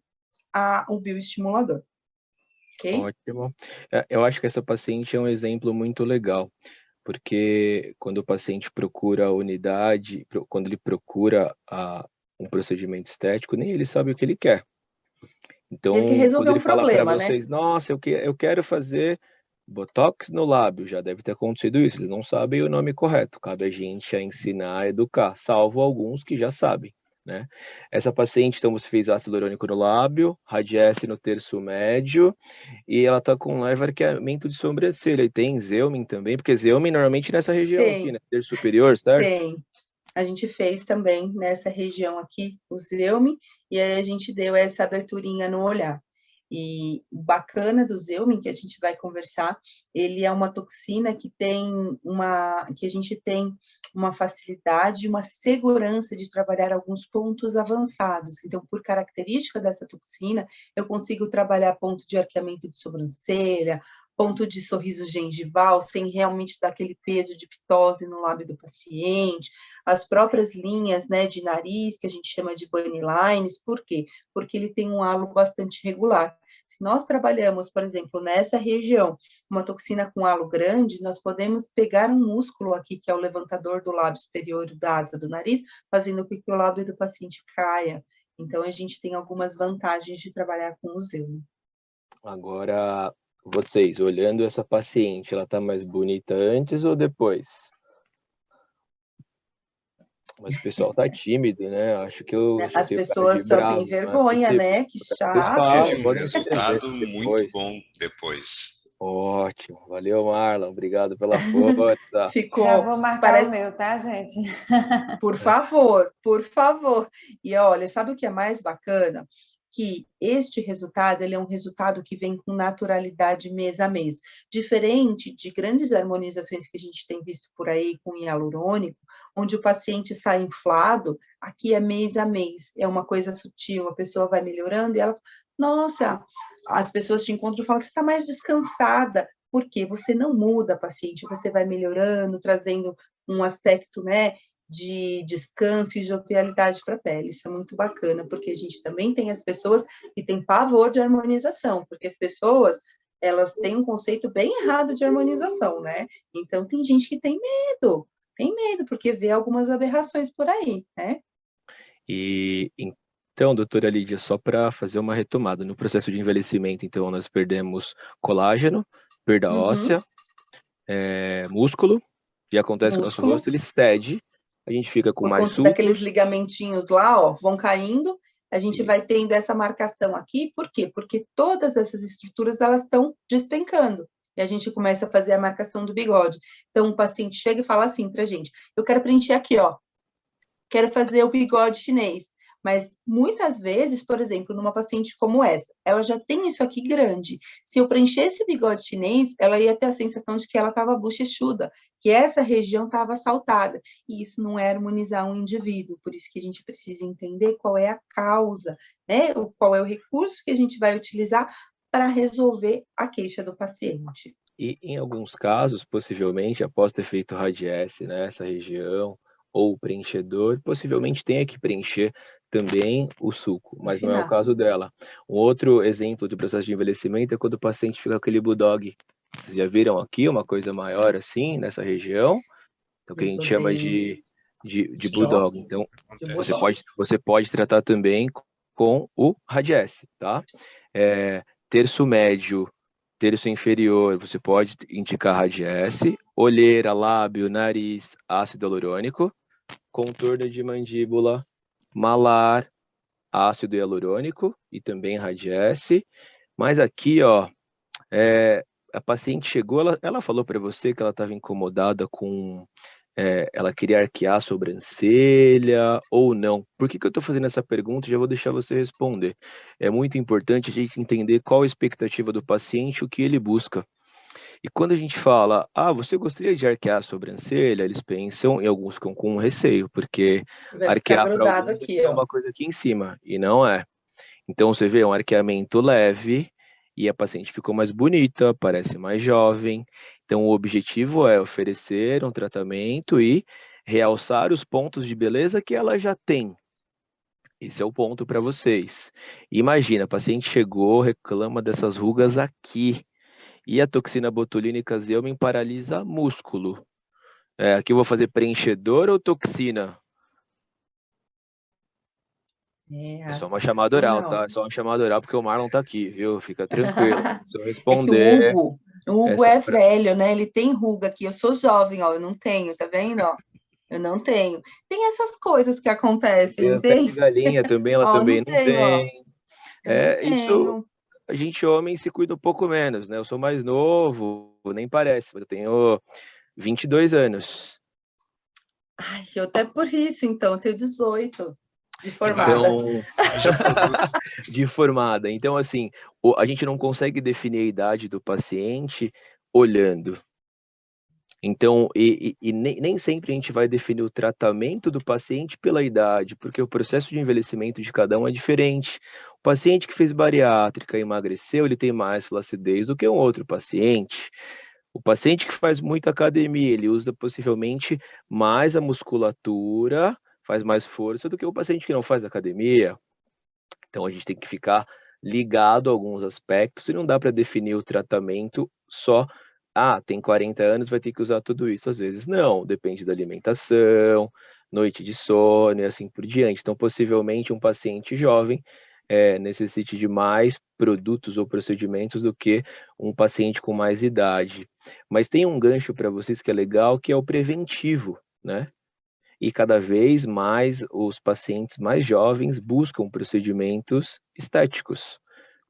o bioestimulador. Ok? ótimo. Eu acho que essa paciente é um exemplo muito legal, porque quando o paciente procura a unidade, quando ele procura um procedimento estético, nem ele sabe o que ele quer. Ele quer Então, quando resolver ele um fala para problema, né? vocês, nossa, eu quero fazer botox no lábio, já deve ter acontecido isso, eles não sabem o nome correto, cabe a gente a ensinar, a educar, salvo alguns que já sabem, né? Essa paciente, então, você fez ácido hialurônico no lábio, Radiesse no terço médio, e ela tá com leve arqueamento de sobrancelha, e tem Zeumin também, porque Zeumin normalmente nessa região aqui, Tem, né, terço superior, certo? tem. A gente fez também nessa região aqui, o Zeumin, e aí a gente deu essa aberturinha no olhar. E o bacana do Zeumin, que a gente vai conversar, ele é uma toxina que a gente tem uma facilidade, uma segurança de trabalhar alguns pontos avançados. Então, por característica dessa toxina, eu consigo trabalhar ponto de arqueamento de sobrancelha, ponto de sorriso gengival, sem realmente dar aquele peso de ptose no lábio do paciente, as próprias linhas, né, de nariz, que a gente chama de bunny lines, por quê? Porque ele tem um halo bastante regular. Se nós trabalhamos, por exemplo, nessa região, uma toxina com halo grande, nós podemos pegar um músculo aqui, que é o levantador do lábio superior da asa do nariz, fazendo com que o lábio do paciente caia. Então, a gente tem algumas vantagens de trabalhar com o Zeumin. Agora, vocês, olhando essa paciente, ela tá mais bonita antes ou depois? Mas o pessoal tá tímido, né? Acho que eu As tenho cara de pessoas só têm bravo, não é vergonha, possível. né? Que Vocês chato. Teve falam, um podem escrever resultado muito depois. bom depois. Ótimo, valeu, Marlon, obrigado pela força. Já Ficou, vou marcar o parece, meu, tá, gente? por favor, por favor. E olha, sabe o que é mais bacana? Que este resultado, ele é um resultado que vem com naturalidade mês a mês. Diferente de grandes harmonizações que a gente tem visto por aí com hialurônico, onde o paciente sai inflado, aqui é mês a mês. É uma coisa sutil, a pessoa vai melhorando e ela, nossa, as pessoas te encontram e falam, você está mais descansada. Por quê? Você não muda, paciente, você vai melhorando, trazendo um aspecto, né, de descanso e jovialidade para a pele. Isso é muito bacana, porque a gente também tem as pessoas que têm pavor de harmonização, porque as pessoas, elas têm um conceito bem errado de harmonização, né? Então, tem gente que tem medo, porque vê algumas aberrações por aí, né? E então, doutora Lídia, só para fazer uma retomada, no processo de envelhecimento, então, nós perdemos colágeno, perda Uhum. óssea, músculo, e acontece que o nosso Músculo, rosto ele cede, a gente fica com por mais conta daqueles sulcos. ligamentinhos lá, ó, vão caindo, a gente vai tendo essa marcação aqui, por quê? Porque todas essas estruturas, elas estão despencando, e a gente começa a fazer a marcação do bigode. Então, o paciente chega e fala assim pra gente, eu quero preencher aqui, ó, quero fazer o bigode chinês. Mas muitas vezes, por exemplo, numa paciente como essa, ela já tem isso aqui grande. Se eu preenchesse o bigode chinês, ela ia ter a sensação de que ela estava bochechuda, que essa região estava saltada. E isso não é harmonizar um indivíduo. Por isso que a gente precisa entender qual é a causa, né? Qual é o recurso que a gente vai utilizar para resolver a queixa do paciente. E em alguns casos, possivelmente, após ter feito radiesse nessa região, ou o preenchedor, possivelmente tenha que preencher também o sulco, mas não é o Afinar. caso dela. Um outro exemplo de processo de envelhecimento é quando o paciente fica com aquele bulldog. Vocês já viram aqui uma coisa maior assim, nessa região? É o que a gente chama Exodermo. de Sim, bulldog. Então, De acontece. você pode tratar também com o radiesse, tá? Terço médio, terço inferior, você pode indicar radiesse, olheira, lábio, nariz, ácido hialurônico, contorno de mandíbula, malar, ácido hialurônico e também radiesse. Mas aqui, ó, a paciente chegou, ela falou para você que ela estava incomodada com ela queria arquear a sobrancelha ou não? Por que eu estou fazendo essa pergunta? Já vou deixar você responder. É muito importante a gente entender qual a expectativa do paciente, o que ele busca. E quando a gente fala, você gostaria de arquear a sobrancelha? Eles pensam, e alguns ficam com receio, porque Vai ficar arquear para grudado alguns aqui, é ó. uma coisa aqui em cima, e não é. Então você vê um arqueamento leve e a paciente ficou mais bonita, parece mais jovem. Então o objetivo é oferecer um tratamento e realçar os pontos de beleza que ela já tem. Esse é o ponto para vocês. Imagina, a paciente chegou, reclama dessas rugas aqui. E a toxina botulínica Zeumin paralisa músculo. Aqui eu vou fazer preenchedor ou toxina? É A só uma chamada oral, toxina, ó. tá? É só uma chamada oral porque o Marlon tá aqui, viu? Fica tranquilo. Se eu É que responder, O é Hugo só é pra... velho, né? Ele tem ruga aqui. Eu sou jovem, ó. Eu não tenho, tá vendo, ó? Eu não tenho. Tem essas coas que acontecem, Tem não as pés tem? de galinha também, ela Ó, eu também não não tenho, ó. tem. Eu não Isso, tenho. a gente homem se cuida um pouco menos, né? Eu sou mais novo, nem parece, mas eu tenho 22 anos. Ai, eu até por isso, então, eu tenho 18 de formada. Então, Haja produto. de formada. Então, assim, a gente não consegue definir a idade do paciente olhando. Então, nem sempre a gente vai definir o tratamento do paciente pela idade, porque o processo de envelhecimento de cada um é diferente. O paciente que fez bariátrica e emagreceu, ele tem mais flacidez do que um outro paciente. O paciente que faz muita academia, ele usa possivelmente mais a musculatura, faz mais força do que o paciente que não faz academia. Então, a gente tem que ficar ligado a alguns aspectos e não dá para definir o tratamento só tem 40 anos, vai ter que usar tudo isso. Às vezes não, depende da alimentação, noite de sono e assim por diante. Então, possivelmente, um paciente jovem necessite de mais produtos ou procedimentos do que um paciente com mais idade. Mas tem um gancho para vocês que é legal, que é o preventivo, né? E cada vez mais os pacientes mais jovens buscam procedimentos estéticos,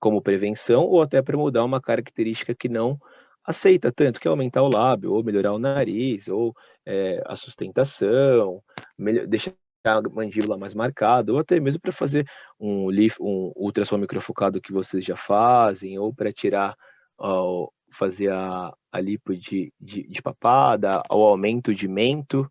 como prevenção ou até para mudar uma característica que não aceita tanto, que é aumentar o lábio, ou melhorar o nariz, ou a sustentação, deixar a mandíbula mais marcada, ou até mesmo para fazer um ultrassom microfocado que vocês já fazem, ou para tirar, fazer a lipo de papada, o aumento de mento.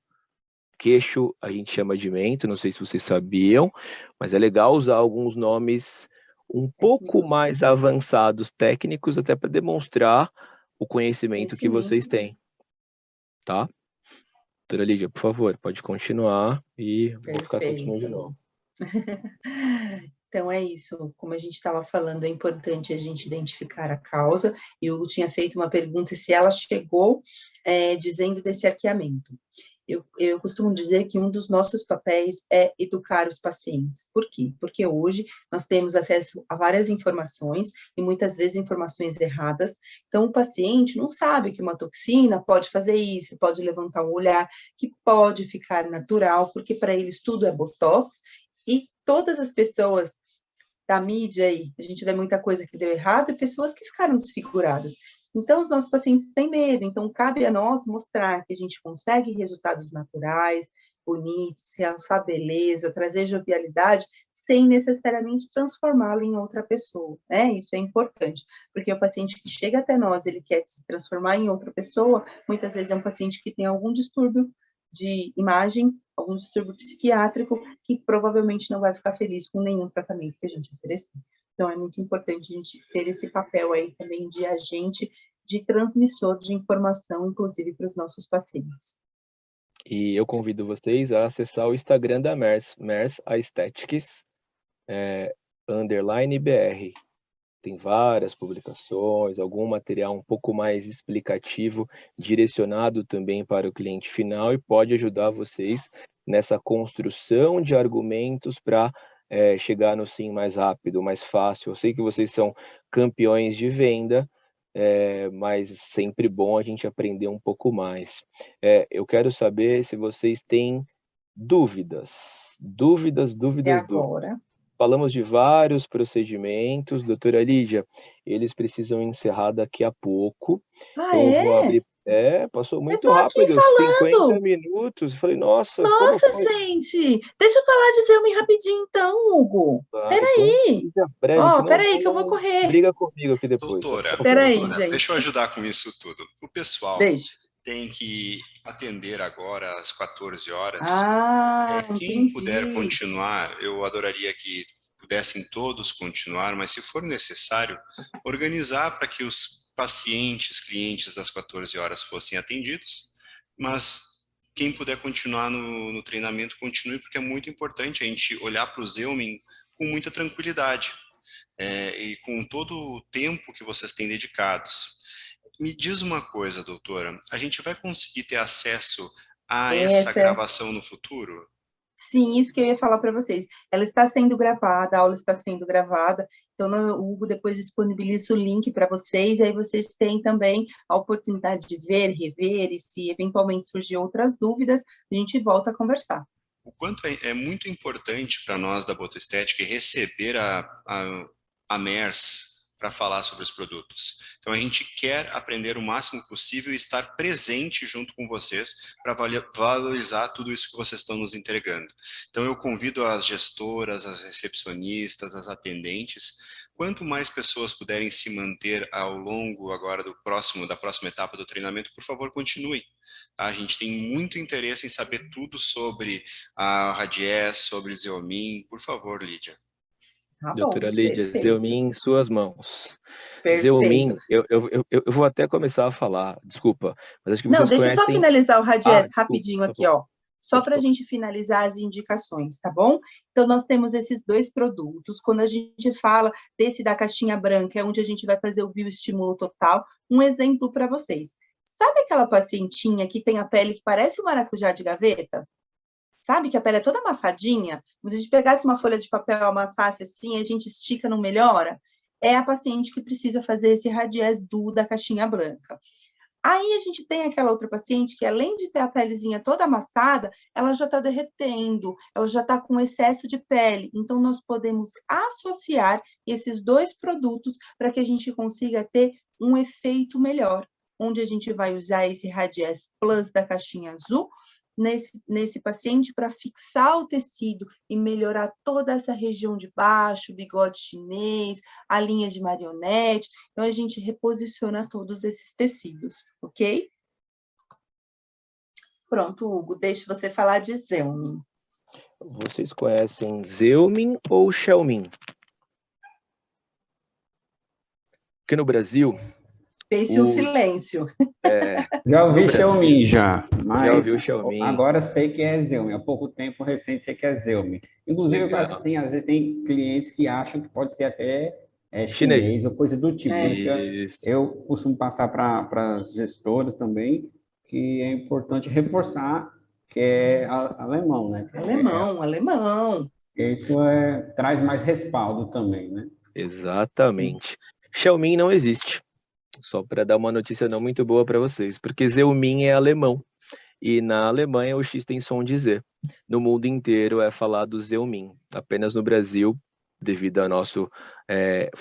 Queixo a gente chama de mento, não sei se vocês sabiam, mas é legal usar alguns nomes um pouco Técnicos. mais avançados, técnicos, até para demonstrar o conhecimento que vocês Conhecimento. têm, tá? Doutora Lídia, por favor, pode continuar e vou ficar quietinho de Perfeito. novo. Então, é isso. Como a gente estava falando, é importante a gente identificar a causa. E o Hugo tinha feito uma pergunta se ela chegou dizendo desse arqueamento. Eu costumo dizer que um dos nossos papéis é educar os pacientes. Por quê? Porque hoje nós temos acesso a várias informações, e muitas vezes informações erradas. Então, o paciente não sabe que uma toxina pode fazer isso, pode levantar o olhar, que pode ficar natural, porque para eles tudo é botox, e todas as pessoas da mídia aí, a gente vê muita coisa que deu errado e pessoas que ficaram desfiguradas. Então, os nossos pacientes têm medo, então cabe a nós mostrar que a gente consegue resultados naturais, bonitos, realçar beleza, trazer jovialidade, sem necessariamente transformá-lo em outra pessoa, né? Isso é importante, porque o paciente que chega até nós, ele quer se transformar em outra pessoa, muitas vezes é um paciente que tem algum distúrbio de imagem, algum distúrbio psiquiátrico, que provavelmente não vai ficar feliz com nenhum tratamento que a gente oferecer. Então, é muito importante a gente ter esse papel aí também de agente, de transmissor de informação, inclusive para os nossos pacientes. E eu convido vocês a acessar o Instagram da Mers, Mers Aesthetics, _BR. Tem várias publicações, algum material um pouco mais explicativo, direcionado também para o cliente final, e pode ajudar vocês nessa construção de argumentos para chegar no sim mais rápido, mais fácil. Eu sei que vocês são campeões de venda, mas sempre bom a gente aprender um pouco mais. Eu quero saber se vocês têm dúvidas. Dúvidas. Agora. Falamos de vários procedimentos, doutora Lídia, eles precisam encerrar daqui a pouco. Então eu vou abrir. Passou muito rápido, 50 minutos. Falei, nossa, como foi? Gente, deixa eu falar de Zelme rapidinho então, Hugo. Peraí. Peraí que eu vou correr. Briga comigo aqui depois. Doutora, gente. Deixa eu ajudar com isso tudo. O pessoal tem que atender agora às 14 horas. Quem puder continuar, eu adoraria que pudessem todos continuar, mas se for necessário, organizar para que os pacientes, clientes das 14 horas fossem atendidos, mas quem puder continuar no treinamento, continue, porque é muito importante a gente olhar para o Zelmin com muita tranquilidade e com todo o tempo que vocês têm dedicados. Me diz uma coisa, doutora, a gente vai conseguir ter acesso a essa gravação no futuro? Sim, isso que eu ia falar para vocês. Ela está sendo gravada, a aula está sendo gravada, então o Hugo depois disponibiliza o link para vocês, e aí vocês têm também a oportunidade de ver, rever, e se eventualmente surgir outras dúvidas, a gente volta a conversar. O quanto é muito importante para nós da Botoestética receber a MERS para falar sobre os produtos. Então, a gente quer aprender o máximo possível e estar presente junto com vocês para valorizar tudo isso que vocês estão nos entregando. Então, eu convido as gestoras, as recepcionistas, as atendentes, quanto mais pessoas puderem se manter ao longo agora da próxima etapa do treinamento, por favor, continuem. A gente tem muito interesse em saber tudo sobre a Radies, sobre Zelmin. Por favor, Lídia. Doutora Lídia, Zelmin em suas mãos. Perfeito. Zelmin, eu vou até começar a falar, desculpa, mas acho que vocês conhecem... Não, deixa eu só finalizar o Radies rapidinho aqui, ó. Só para a gente finalizar as indicações, tá bom? Então, nós temos esses dois produtos. Quando a gente fala desse da caixinha branca, é onde a gente vai fazer o bioestímulo total. Um exemplo para vocês. Sabe aquela pacientinha que tem a pele que parece um maracujá de gaveta? Sabe que a pele é toda amassadinha? Se a gente pegasse uma folha de papel, amassasse assim, a gente estica, não melhora? É a paciente que precisa fazer esse Radies Duo da caixinha branca. Aí a gente tem aquela outra paciente que, além de ter a pelezinha toda amassada, ela já está derretendo, ela já está com excesso de pele. Então, nós podemos associar esses dois produtos para que a gente consiga ter um efeito melhor, onde a gente vai usar esse Radies Plus da caixinha azul nesse paciente para fixar o tecido e melhorar toda essa região de baixo, bigode chinês, a linha de marionete. Então, a gente reposiciona todos esses tecidos, ok? Pronto, Hugo, deixa você falar de Zelmin. Vocês conhecem Zelmin ou Xelmin? Porque no Brasil, Fez-se um silêncio. Já ouvi no Brasil. Xiaomi já, mas Já ouviu Xiaomi? agora sei que é Xiaomi. Há pouco tempo recente sei que é Xiaomi. Inclusive, eu acho Legal. que às vezes tem clientes que acham que pode ser até Chinês. chinês ou coisa do tipo. Por isso que Isso. eu costumo passar para as gestoras também que é importante reforçar que é alemão, né? Alemão. Isso traz mais respaldo também, né? Exatamente. Xiaomi não existe. Só para dar uma notícia não muito boa para vocês, porque Xiaomi é alemão. E na Alemanha o X tem som de Z. No mundo inteiro é falado Xiaomi. Apenas no Brasil, devido ao nosso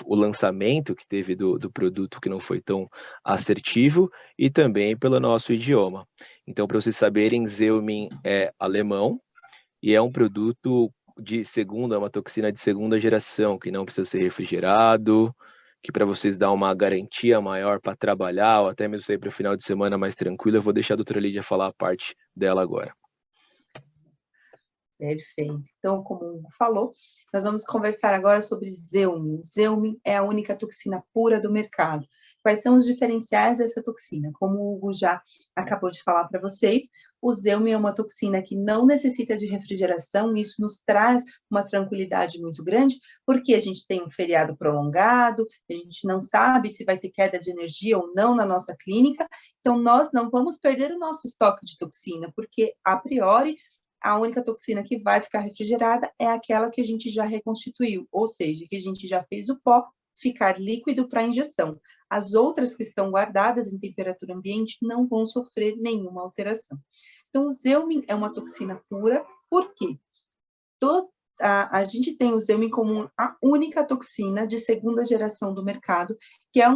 o lançamento que teve do produto que não foi tão assertivo e também pelo nosso idioma. Então, para vocês saberem, Xiaomi é alemão e é um produto é uma toxina de segunda geração, que não precisa ser refrigerado, que para vocês dar uma garantia maior para trabalhar, ou até mesmo sair para o final de semana mais tranquilo, eu vou deixar a doutora Lídia falar a parte dela agora. Perfeito. Então, como o Hugo falou, nós vamos conversar agora sobre Xiaomi. Xiaomi é a única toxina pura do mercado. Quais são os diferenciais dessa toxina? Como o Hugo já acabou de falar para vocês, o Xiaomi é uma toxina que não necessita de refrigeração, e isso nos traz uma tranquilidade muito grande, porque a gente tem um feriado prolongado, a gente não sabe se vai ter queda de energia ou não na nossa clínica, então nós não vamos perder o nosso estoque de toxina, porque, a priori, a única toxina que vai ficar refrigerada é aquela que a gente já reconstituiu, ou seja, que a gente já fez o pó ficar líquido para injeção. As outras que estão guardadas em temperatura ambiente não vão sofrer nenhuma alteração. Então, o Xiaomi é uma toxina pura, por quê? A gente tem o Xiaomi como a única toxina de segunda geração do mercado, que é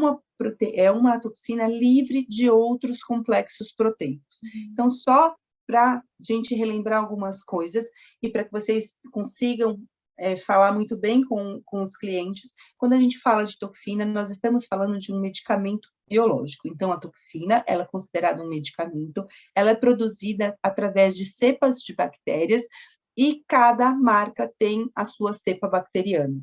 uma toxina livre de outros complexos proteicos. Então, só para a gente relembrar algumas coisas e para que vocês consigam falar muito bem com os clientes, quando a gente fala de toxina, nós estamos falando de um medicamento biológico. Então, a toxina, ela é considerada um medicamento, ela é produzida através de cepas de bactérias e cada marca tem a sua cepa bacteriana.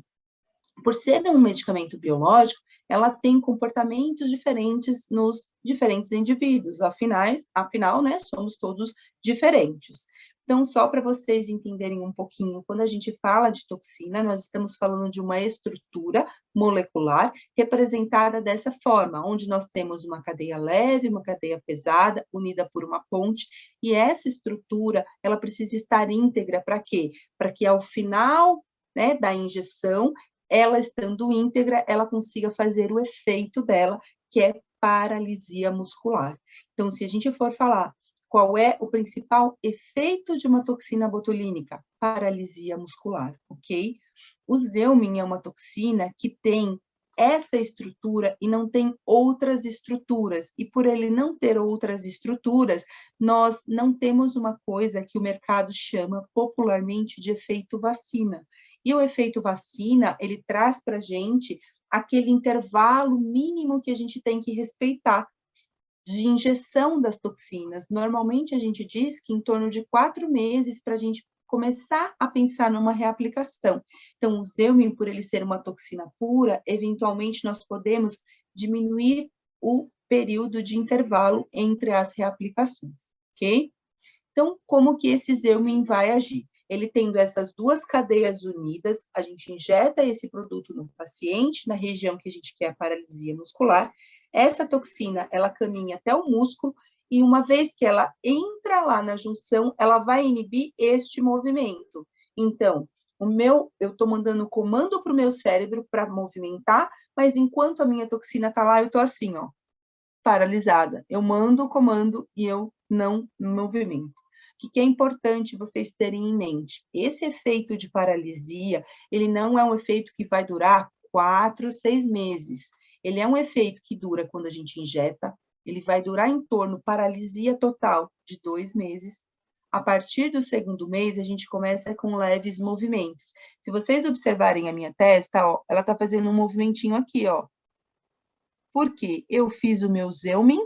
Por ser um medicamento biológico, ela tem comportamentos diferentes nos diferentes indivíduos. Afinal, né, somos todos diferentes. Então, só para vocês entenderem um pouquinho, quando a gente fala de toxina, nós estamos falando de uma estrutura molecular representada dessa forma, onde nós temos uma cadeia leve, uma cadeia pesada, unida por uma ponte, e essa estrutura, ela precisa estar íntegra para quê? Para que ao final, né, da injeção, ela estando íntegra, ela consiga fazer o efeito dela, que é paralisia muscular. Então, se a gente for falar qual é o principal efeito de uma toxina botulínica? Paralisia muscular, ok? O Xiaomi é uma toxina que tem essa estrutura e não tem outras estruturas. E por ele não ter outras estruturas, nós não temos uma coisa que o mercado chama popularmente de efeito vacina. E o efeito vacina, ele traz para a gente aquele intervalo mínimo que a gente tem que respeitar de injeção das toxinas. Normalmente, a gente diz que em torno de 4 meses para a gente começar a pensar numa reaplicação. Então, o Xiaomi, por ele ser uma toxina pura, eventualmente nós podemos diminuir o período de intervalo entre as reaplicações, ok? Então, como que esse Xiaomi vai agir? Ele tendo essas duas cadeias unidas, a gente injeta esse produto no paciente, na região que a gente quer a paralisia muscular. Essa toxina, ela caminha até o músculo e uma vez que ela entra lá na junção, ela vai inibir este movimento. Então, eu estou mandando comando para o meu cérebro para movimentar, mas enquanto a minha toxina está lá, eu estou assim, ó, paralisada. Eu mando o comando e eu não movimento. O que é importante vocês terem em mente? Esse efeito de paralisia, ele não é um efeito que vai durar 4, 6 meses. Ele é um efeito que dura quando a gente injeta, ele vai durar em torno, paralisia total, de 2 meses. A partir do segundo mês, a gente começa com leves movimentos. Se vocês observarem a minha testa, ó, ela está fazendo um movimentinho aqui, ó. Por quê? Eu fiz o meu Xiaomi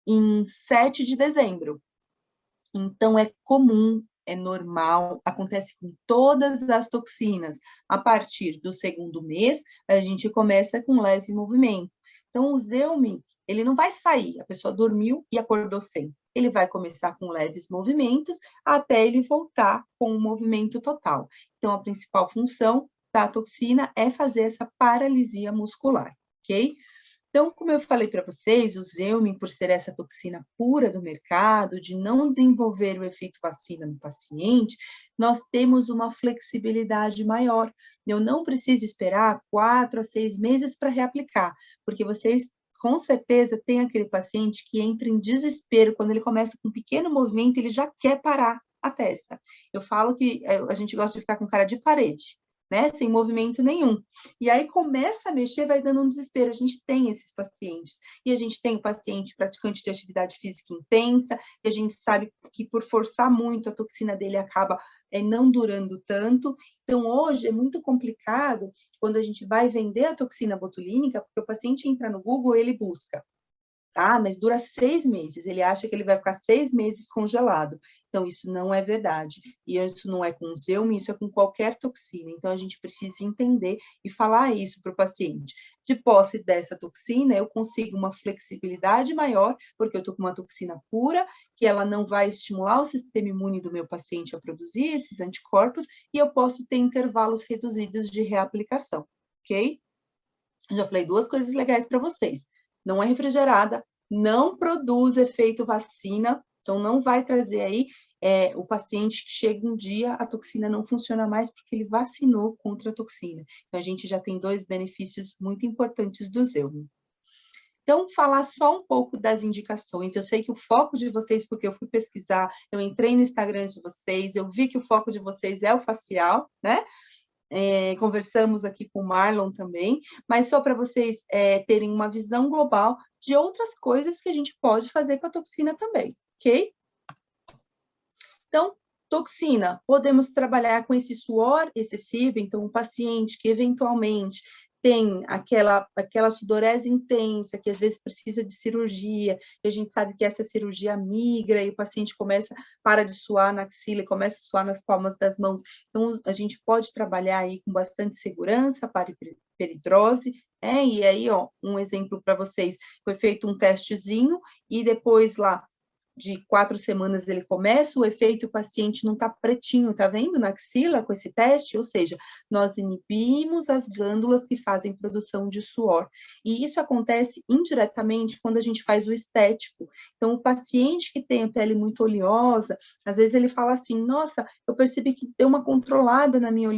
em 7 de dezembro. Então, é comum, é normal, acontece com todas as toxinas. A partir do segundo mês, a gente começa com leve movimento. Então, o Zeumin, ele não vai sair, a pessoa dormiu e acordou sem. Ele vai começar com leves movimentos até ele voltar com o movimento total. Então, a principal função da toxina é fazer essa paralisia muscular, ok? Então, como eu falei para vocês, o Zeumin, por ser essa toxina pura do mercado, de não desenvolver o efeito vacina no paciente, nós temos uma flexibilidade maior. Eu não preciso esperar 4 a 6 meses para reaplicar, porque vocês, com certeza, têm aquele paciente que entra em desespero, quando ele começa com um pequeno movimento, ele já quer parar a testa. Eu falo que a gente gosta de ficar com cara de parede, né, sem movimento nenhum. E aí começa a mexer, vai dando um desespero. A gente tem esses pacientes. E a gente tem o paciente praticante de atividade física intensa, e a gente sabe que por forçar muito, a toxina dele acaba não durando tanto. Então, hoje é muito complicado quando a gente vai vender a toxina botulínica, porque o paciente entra no Google, ele busca. Ah, mas dura 6 meses. Ele acha que ele vai ficar 6 meses congelado. Então, isso não é verdade. E isso não é com Zeumin, isso é com qualquer toxina. Então, a gente precisa entender e falar isso para o paciente. De posse dessa toxina, eu consigo uma flexibilidade maior, porque eu estou com uma toxina pura, que ela não vai estimular o sistema imune do meu paciente a produzir esses anticorpos, e eu posso ter intervalos reduzidos de reaplicação, ok? Já falei 2 coisas legais para vocês. Não é refrigerada, não produz efeito vacina, então não vai trazer aí o paciente que chega um dia, a toxina não funciona mais porque ele vacinou contra a toxina. Então, a gente já tem 2 benefícios muito importantes do Zeumin. Então, falar só um pouco das indicações. Eu sei que o foco de vocês, porque eu fui pesquisar, eu entrei no Instagram de vocês, eu vi que o foco de vocês é o facial, né? Conversamos aqui com o Marlon também, mas só para vocês terem uma visão global de outras coisas que a gente pode fazer com a toxina também, ok? Então, toxina, podemos trabalhar com esse suor excessivo, então, um paciente que eventualmente tem aquela sudorese intensa, que às vezes precisa de cirurgia, e a gente sabe que essa cirurgia migra, e o paciente para de suar na axila e começa a suar nas palmas das mãos. Então, a gente pode trabalhar aí com bastante segurança para hiperidrose, e aí, ó, um exemplo para vocês, foi feito um testezinho, e depois lá, de 4 semanas ele começa o efeito, o paciente não está pretinho, tá vendo na axila com esse teste? Ou seja, nós inibimos as glândulas que fazem produção de suor. E isso acontece indiretamente quando a gente faz o estético. Então, o paciente que tem a pele muito oleosa, às vezes ele fala assim, nossa, eu percebi que deu uma controlada na minha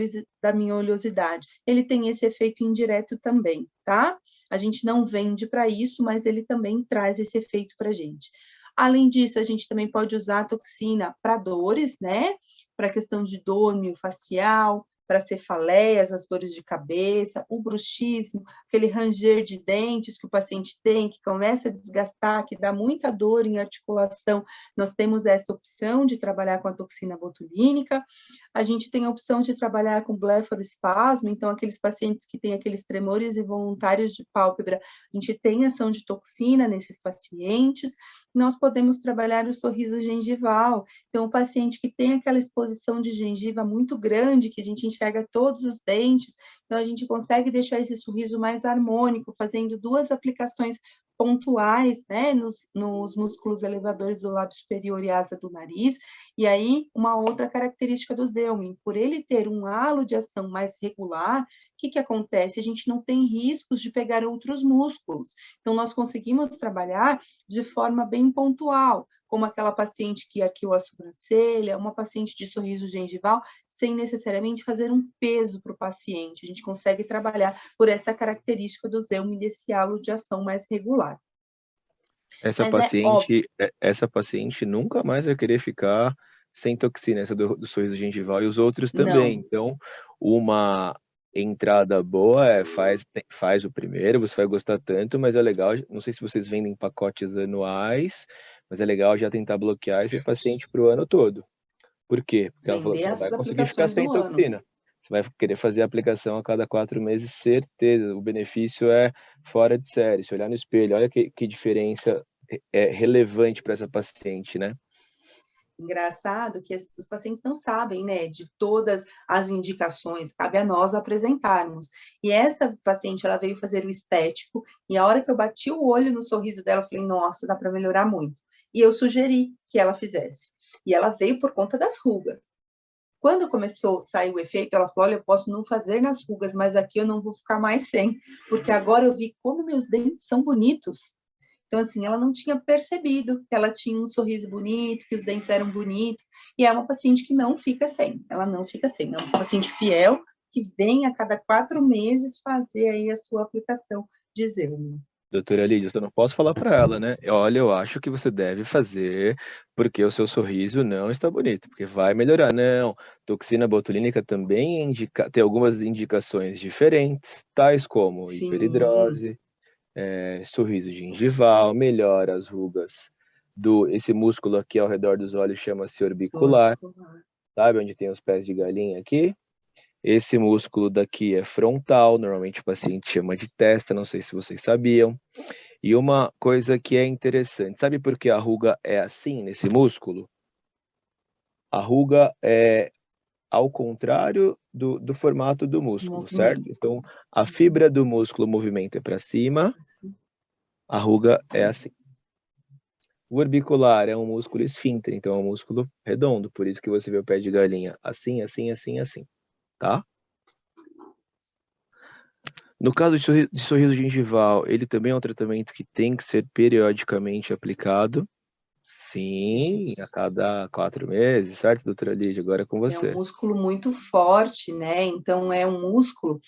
oleosidade. Ele tem esse efeito indireto também, tá? A gente não vende para isso, mas ele também traz esse efeito para a gente. Além disso, a gente também pode usar a toxina para dores, né? Para questão de dor miofascial, para cefaleias, as dores de cabeça, o bruxismo, aquele ranger de dentes que o paciente tem, que começa a desgastar, que dá muita dor em articulação. Nós temos essa opção de trabalhar com a toxina botulínica. A gente tem a opção de trabalhar com blefaroespasmo, então aqueles pacientes que têm aqueles tremores involuntários de pálpebra, a gente tem ação de toxina nesses pacientes. Nós podemos trabalhar o sorriso gengival, então o paciente que tem aquela exposição de gengiva muito grande, que a gente enxerga todos os dentes, então a gente consegue deixar esse sorriso mais harmônico, fazendo 2 aplicações pontuais, né, nos músculos elevadores do lábio superior e asa do nariz. E aí, uma outra característica do Zeumin, por ele ter um halo de ação mais regular, o que acontece? A gente não tem riscos de pegar outros músculos. Então, nós conseguimos trabalhar de forma bem pontual, como aquela paciente que arqueou a sobrancelha, uma paciente de sorriso gengival, sem necessariamente fazer um peso para o paciente. A gente consegue trabalhar por essa característica do Zeumin, desse halo de ação mais regular. Essa paciente nunca mais vai querer ficar sem toxina, essa do sorriso gengival, e os outros também. Não. Então, uma entrada boa faz o primeiro, você vai gostar tanto, mas é legal, não sei se vocês vendem pacotes anuais, mas é legal já tentar bloquear esse paciente para o ano todo. Por quê? Porque ela falou que você não vai conseguir ficar sem toxina. Você vai querer fazer a aplicação a cada 4 meses, certeza. O benefício é fora de série. Se olhar no espelho, olha que diferença relevante para essa paciente, né? engraçado que os pacientes não sabem, né, de todas as indicações, cabe a nós apresentarmos. E essa paciente, ela veio fazer o estético, e a hora que eu bati o olho no sorriso dela, eu falei, nossa, dá para melhorar muito. E eu sugeri que ela fizesse. E ela veio por conta das rugas. Quando começou a sair o efeito, ela falou, olha, eu posso não fazer nas rugas, mas aqui eu não vou ficar mais sem, porque agora eu vi como meus dentes são bonitos. Então, assim, ela não tinha percebido que ela tinha um sorriso bonito, que os dentes eram bonitos, e é uma paciente que não fica sem, ela não fica sem, é uma paciente fiel, que vem a cada 4 meses fazer aí a sua aplicação de Zêume. Doutora Lídia, eu não posso falar para ela, né? Olha, eu acho que você deve fazer porque o seu sorriso não está bonito, porque vai melhorar. Não, toxina botulínica também tem algumas indicações diferentes, tais como Sim. hiperidrose, sorriso gengival, melhora as rugas esse músculo aqui ao redor dos olhos chama-se orbicular, sabe onde tem os pés de galinha aqui? Esse músculo daqui é frontal, normalmente o paciente chama de testa, não sei se vocês sabiam. E uma coisa que é interessante, sabe por que a ruga é assim nesse músculo? A ruga é ao contrário do formato do músculo, certo? Então, a fibra do músculo movimenta para cima, a ruga é assim. O orbicular é um músculo esfíncter, então é um músculo redondo, por isso que você vê o pé de galinha assim, assim, assim, assim, tá? No caso de sorriso gengival, ele também é um tratamento que tem que ser periodicamente aplicado. Sim, a cada 4 meses, certo, doutora Lídia? Agora é com você. É um músculo muito forte, né? Então, é um músculo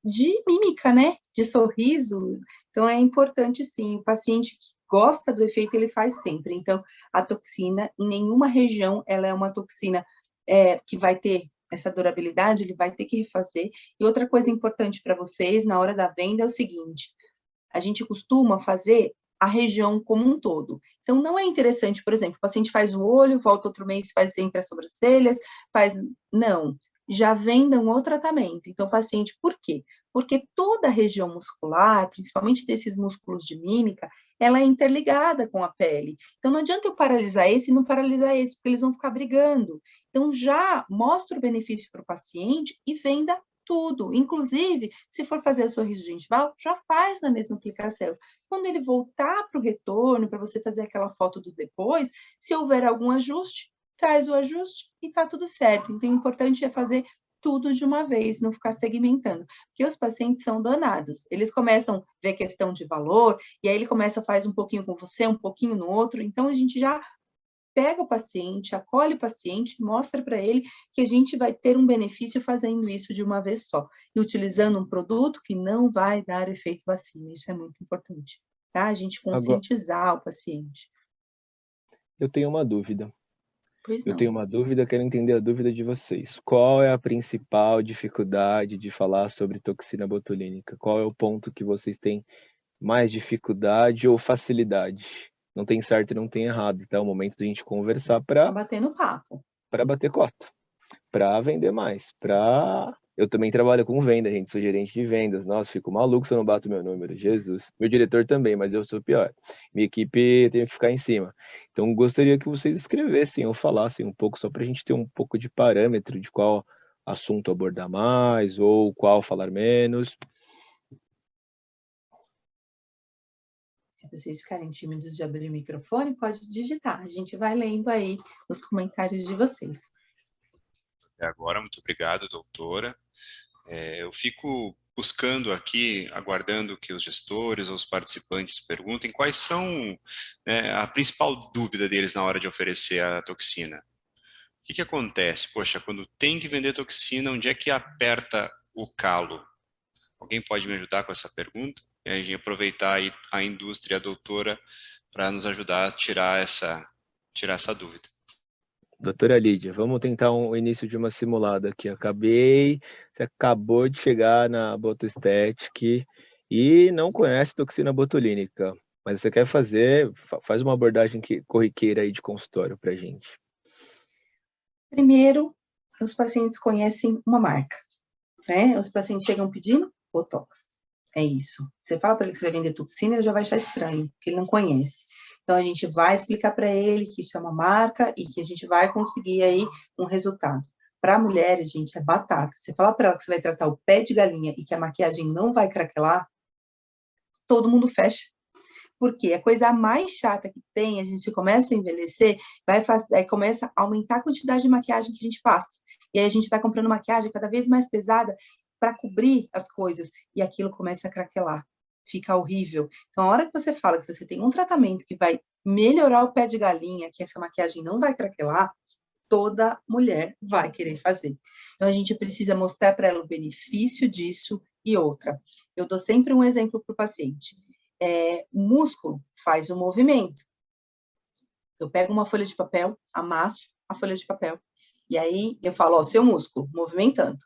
de mímica, né? De sorriso. Então, é importante, sim. O paciente que gosta do efeito, ele faz sempre. Então, a toxina, em nenhuma região, ela é uma toxina que vai ter essa durabilidade, ele vai ter que refazer. E outra coisa importante para vocês, na hora da venda, é o seguinte, a gente costuma fazer a região como um todo. Então, não é interessante, por exemplo, o paciente faz o olho, volta outro mês, faz entre as sobrancelhas, faz... Não, já vendam o tratamento. Então, o paciente, por quê? Porque toda a região muscular, principalmente desses músculos de mímica, ela é interligada com a pele. Então, não adianta eu paralisar esse e não paralisar esse, porque eles vão ficar brigando. Então, já mostra o benefício para o paciente e venda tudo. Inclusive, se for fazer o sorriso gengival, já faz na mesma aplicação. Quando ele voltar para o retorno, para você fazer aquela foto do depois, se houver algum ajuste, faz o ajuste e está tudo certo. Então, o importante é fazer tudo de uma vez, não ficar segmentando. Porque os pacientes são danados. Eles começam a ver questão de valor, e aí ele começa a fazer um pouquinho com você, um pouquinho no outro. Então, a gente já pega o paciente, acolhe o paciente, mostra para ele que a gente vai ter um benefício fazendo isso de uma vez só, e utilizando um produto que não vai dar efeito vacina, isso é muito importante, tá? A gente conscientizar o paciente. Eu tenho uma dúvida. Pois não. Eu tenho uma dúvida, quero entender a dúvida de vocês. Qual é a principal dificuldade de falar sobre toxina botulínica? Qual é o ponto que vocês têm mais dificuldade ou facilidade? Não tem certo e não tem errado, tá? É o momento de a gente conversar para bater no papo. Para bater cota, para vender mais, Eu também trabalho com venda, gente, sou gerente de vendas. Nossa, fico maluco se eu não bato meu número, Jesus. Meu diretor também, mas eu sou pior. Minha equipe tem que ficar em cima. Então, gostaria que vocês escrevessem ou falassem um pouco, só para a gente ter um pouco de parâmetro de qual assunto abordar mais ou qual falar menos. Se vocês ficarem tímidos de abrir o microfone, pode digitar. A gente vai lendo aí os comentários de vocês. Até agora, muito obrigado, doutora. Eu fico buscando aqui, aguardando que os gestores ou os participantes perguntem quais são a principal dúvida deles na hora de oferecer a toxina. O que acontece? Poxa, quando tem que vender toxina, onde é que aperta o calo? Alguém pode me ajudar com essa pergunta? E a gente aproveitar aí a indústria, a doutora, para nos ajudar a tirar essa dúvida. Doutora Lídia, vamos tentar o início de uma simulada aqui. Você acabou de chegar na Botoestética e não conhece toxina botulínica, mas você quer faz uma abordagem corriqueira aí de consultório pra gente. Primeiro, os pacientes conhecem uma marca, né? Os pacientes chegam pedindo Botox. É isso. Você fala para ele que você vai vender toxina, ele já vai achar estranho, porque ele não conhece. Então, a gente vai explicar para ele que isso é uma marca e que a gente vai conseguir aí um resultado. Para mulheres, gente, é batata. Você fala para ela que você vai tratar o pé de galinha e que a maquiagem não vai craquelar, todo mundo fecha. Porque a coisa mais chata que tem, a gente começa a envelhecer, aí começa a aumentar a quantidade de maquiagem que a gente passa. E aí a gente vai comprando maquiagem cada vez mais pesada para cobrir as coisas. E aquilo começa a craquelar. Fica horrível. Então, a hora que você fala que você tem um tratamento que vai melhorar o pé de galinha, que essa maquiagem não vai craquelar, toda mulher vai querer fazer. Então, a gente precisa mostrar para ela o benefício disso e outra. Eu dou sempre um exemplo para o paciente. O músculo faz o movimento. Eu pego uma folha de papel, amasso a folha de papel, e aí eu falo, ó, seu músculo movimentando.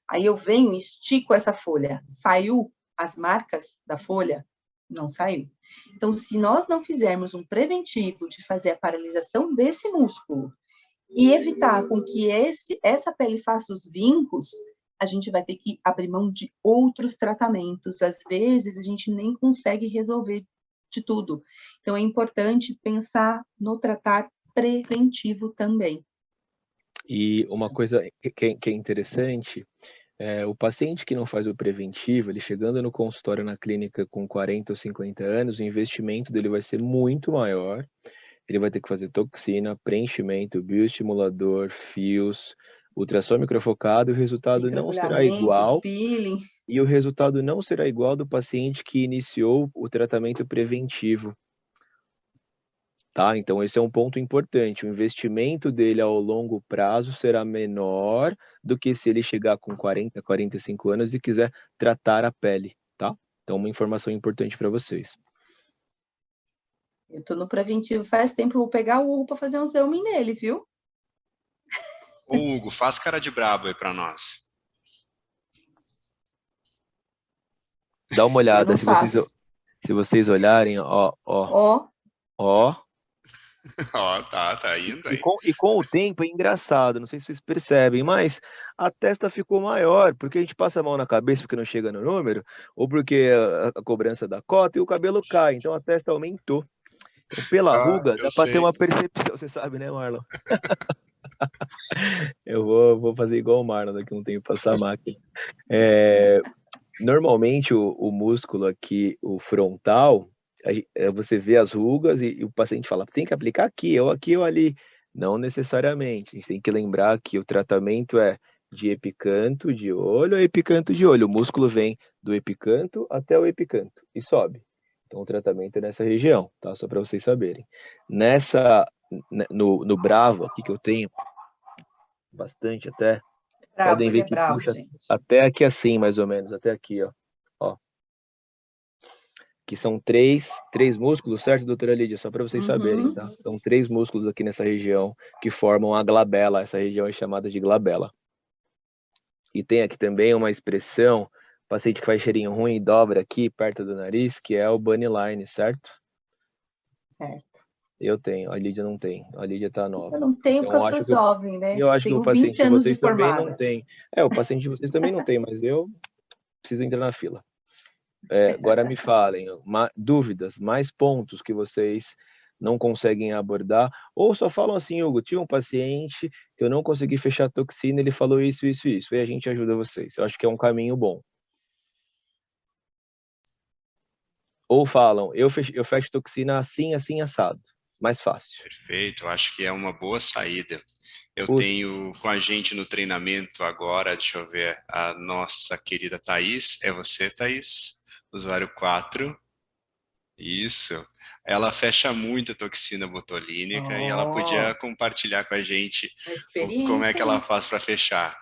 Aí eu venho e estico essa folha. Saiu as marcas da folha? Não saiu. Então, se nós não fizermos um preventivo de fazer a paralisação desse músculo e evitar com que essa pele faça os vincos, a gente vai ter que abrir mão de outros tratamentos. Às vezes, a gente nem consegue resolver de tudo. Então, é importante pensar no tratar preventivo também. E uma coisa que é interessante, o paciente que não faz o preventivo, ele chegando no consultório na clínica com 40 ou 50 anos, o investimento dele vai ser muito maior. Ele vai ter que fazer toxina, preenchimento, bioestimulador, fios, ultrassom microfocado, e o resultado não será igual. Peeling. E o resultado não será igual do paciente que iniciou o tratamento preventivo. Tá? Então, esse é um ponto importante. O investimento dele ao longo prazo será menor do que se ele chegar com 40, 45 anos e quiser tratar a pele, tá? Então, uma informação importante para vocês. Eu tô no preventivo faz tempo, eu vou pegar o Hugo para fazer um zoom nele, viu? Ô, Hugo, faz cara de brabo aí para nós. Dá uma olhada, se vocês olharem, ó. Ó, tá indo aí. E com o tempo é engraçado, não sei se vocês percebem, mas a testa ficou maior, porque a gente passa a mão na cabeça porque não chega no número, ou porque a cobrança da cota e o cabelo cai, então a testa aumentou. Então, pela ruga, dá para ter uma percepção, você sabe, né, Marlon? Eu vou fazer igual o Marlon daqui a um tempo, passar a máquina. Normalmente o músculo aqui, o frontal, você vê as rugas e o paciente fala, tem que aplicar aqui ou ali. Não necessariamente, a gente tem que lembrar que o tratamento é de epicanto de olho a epicanto de olho. O músculo vem do epicanto até o epicanto e sobe. Então o tratamento é nessa região, tá? Só para vocês saberem. No Bravo aqui que eu tenho bastante até, podem ver que puxa até aqui assim, mais ou menos, até aqui, ó. Que são três músculos, certo, doutora Lídia? Só para vocês saberem, tá? São 3 músculos aqui nessa região que formam a glabela. Essa região é chamada de glabela. E tem aqui também uma expressão, paciente que faz cheirinho ruim e dobra aqui, perto do nariz, que é o bunny line, certo? Certo. Eu tenho, a Lídia não tem. A Lídia tá nova. Eu não tenho porque eu sou jovem, né? Eu acho que o paciente de vocês também não tem. O paciente de vocês também não tem, mas eu preciso entrar na fila. Agora me falem, dúvidas, mais pontos que vocês não conseguem abordar, ou só falam assim, Hugo, tinha um paciente que eu não consegui fechar a toxina, ele falou isso, e a gente ajuda vocês. Eu acho que é um caminho bom. Ou falam, eu fecho toxina assim, assim, assado. Mais fácil. Perfeito, eu acho que é uma boa saída. Eu tenho com a gente no treinamento agora, deixa eu ver, a nossa querida Thaís. É você, Thaís? Usuário 4. Isso. Ela fecha muito a toxina botulínica e ela podia compartilhar com a gente como é que ela faz para fechar.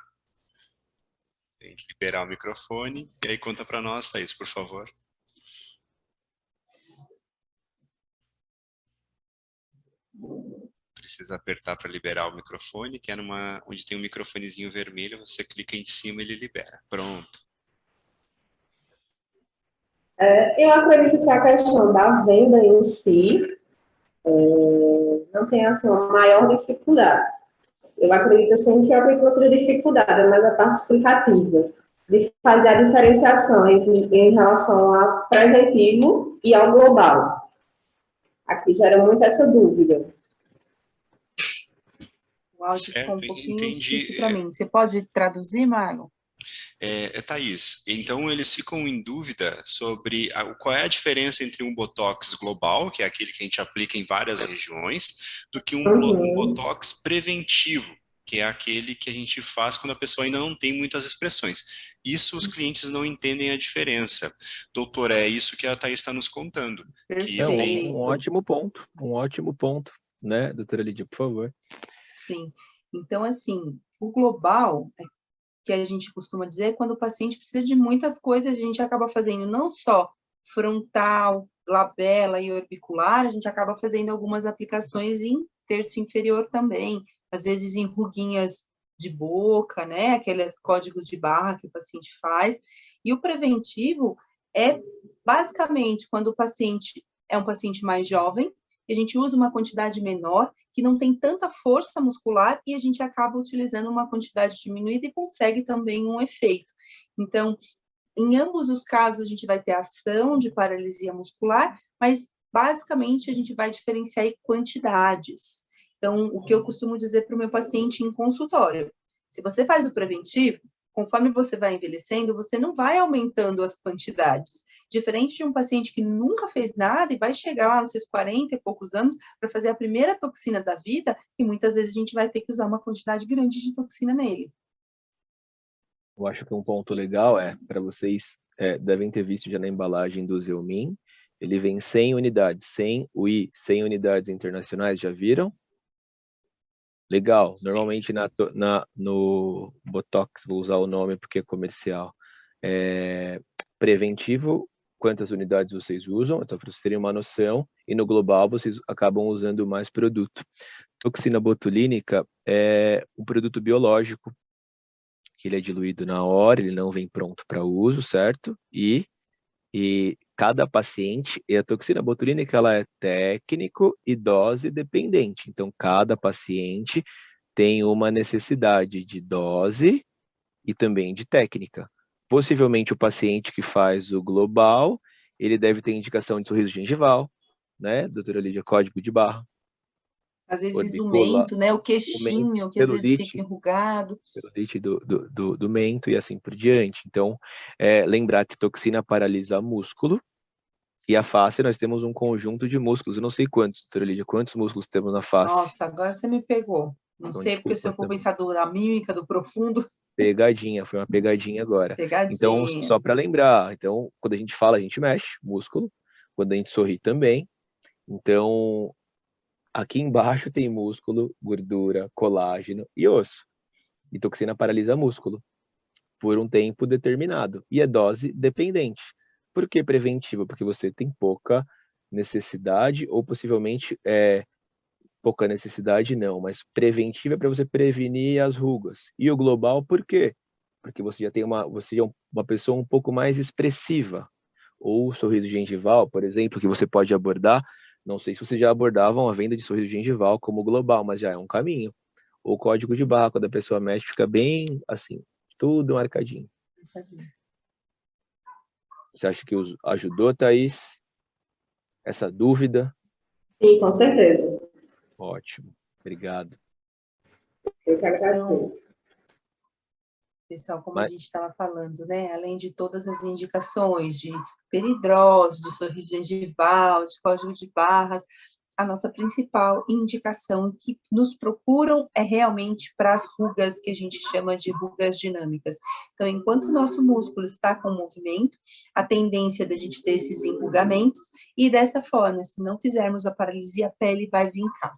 Tem que liberar o microfone. E aí conta para nós, Thaís, por favor. Precisa apertar para liberar o microfone, que é onde tem um microfonezinho vermelho, você clica em cima e ele libera. Pronto. Eu acredito que a questão da venda em si não tem assim, uma maior dificuldade. Eu acredito assim que é o que seja dificuldade, é mais a parte explicativa. de fazer a diferenciação em relação ao preventivo e ao global. Aqui gera muito essa dúvida. O áudio ficou um pouquinho entendi. difícil para mim. Você pode traduzir, Marlon? Thaís, então eles ficam em dúvida sobre qual é a diferença entre um botox global, que é aquele que a gente aplica em várias regiões, do que um botox preventivo, que é aquele que a gente faz quando a pessoa ainda não tem muitas expressões. Isso os clientes não entendem a diferença. Doutor, é isso que a Thaís está nos contando. Perfeito. Um ótimo ponto, né, doutora Lídia, por favor. Sim. Então, assim, o global, que a gente costuma dizer, quando o paciente precisa de muitas coisas, a gente acaba fazendo não só frontal, labela e orbicular, a gente acaba fazendo algumas aplicações em terço inferior também, às vezes em ruguinhas de boca, né, aqueles códigos de barra que o paciente faz. E o preventivo é basicamente quando o paciente é um paciente mais jovem, a gente usa uma quantidade menor, que não tem tanta força muscular, e a gente acaba utilizando uma quantidade diminuída e consegue também um efeito. Então, em ambos os casos, a gente vai ter ação de paralisia muscular, mas, basicamente, a gente vai diferenciar em quantidades. Então, o que eu costumo dizer para o meu paciente em consultório, se você faz o preventivo, conforme você vai envelhecendo, você não vai aumentando as quantidades. Diferente de um paciente que nunca fez nada e vai chegar lá nos seus 40 e poucos anos para fazer a primeira toxina da vida, e muitas vezes a gente vai ter que usar uma quantidade grande de toxina nele. Eu acho que um ponto legal para vocês, devem ter visto já na embalagem do Zeumin, ele vem 100 unidades, 100 UI, 100 unidades internacionais, já viram? Legal, normalmente no Botox, vou usar o nome porque é comercial, preventivo, quantas unidades vocês usam, então para vocês terem uma noção, e no global vocês acabam usando mais produto. Toxina botulínica é um produto biológico, que ele é diluído na hora, ele não vem pronto para uso, certo? E cada paciente, e a toxina botulínica, ela é técnico e dose dependente. Então, cada paciente tem uma necessidade de dose e também de técnica. Possivelmente, o paciente que faz o global, ele deve ter indicação de sorriso gengival, né, doutora Lídia, código de barra. Às vezes o mento, né, o queixinho, que às vezes fica enrugado. Celulite do mento e assim por diante. Então, lembrar que toxina paralisa músculo, e a face nós temos um conjunto de músculos. Eu não sei quantos, doutora Lídia, quantos músculos temos na face? Nossa, agora você me pegou. Não então, sei, porque se eu for pensar da mímica, do profundo... Pegadinha, foi uma pegadinha agora. Pegadinha. Então, só para lembrar, então, quando a gente fala, a gente mexe músculo, quando a gente sorri também. Então, aqui embaixo tem músculo, gordura, colágeno e osso. E toxina paralisa músculo por um tempo determinado. E é dose dependente. Por que preventivo? Porque você tem pouca necessidade, ou possivelmente pouca necessidade não, mas preventiva é para você prevenir as rugas. E o global, por quê? Porque você já tem você é uma pessoa um pouco mais expressiva. Ou o sorriso gengival, por exemplo, que você pode abordar. Não sei se vocês já abordavam a venda de sorriso gengival como global, mas já é um caminho. O código de barra, quando a pessoa mexe, fica bem assim, tudo marcadinho. Você acha que ajudou, Thaís? Essa dúvida? Sim, com certeza. Ótimo, obrigado. Eu quero agradecer. Então, pessoal, como a gente estava falando, né? Além de todas as indicações de peridrose, de sorriso gengival, de código de barras, a nossa principal indicação que nos procuram é realmente para as rugas que a gente chama de rugas dinâmicas. Então, enquanto o nosso músculo está com movimento, a tendência da gente ter esses enrugamentos, e dessa forma, se não fizermos a paralisia, a pele vai vincar.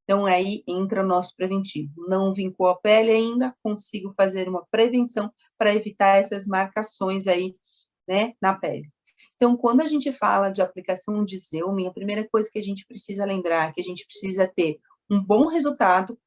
Então, aí entra o nosso preventivo. Não vincou a pele ainda, consigo fazer uma prevenção para evitar essas marcações aí, né, na pele. Então, quando a gente fala de aplicação de Zeumin, a primeira coisa que a gente precisa lembrar é que a gente precisa ter um bom resultado,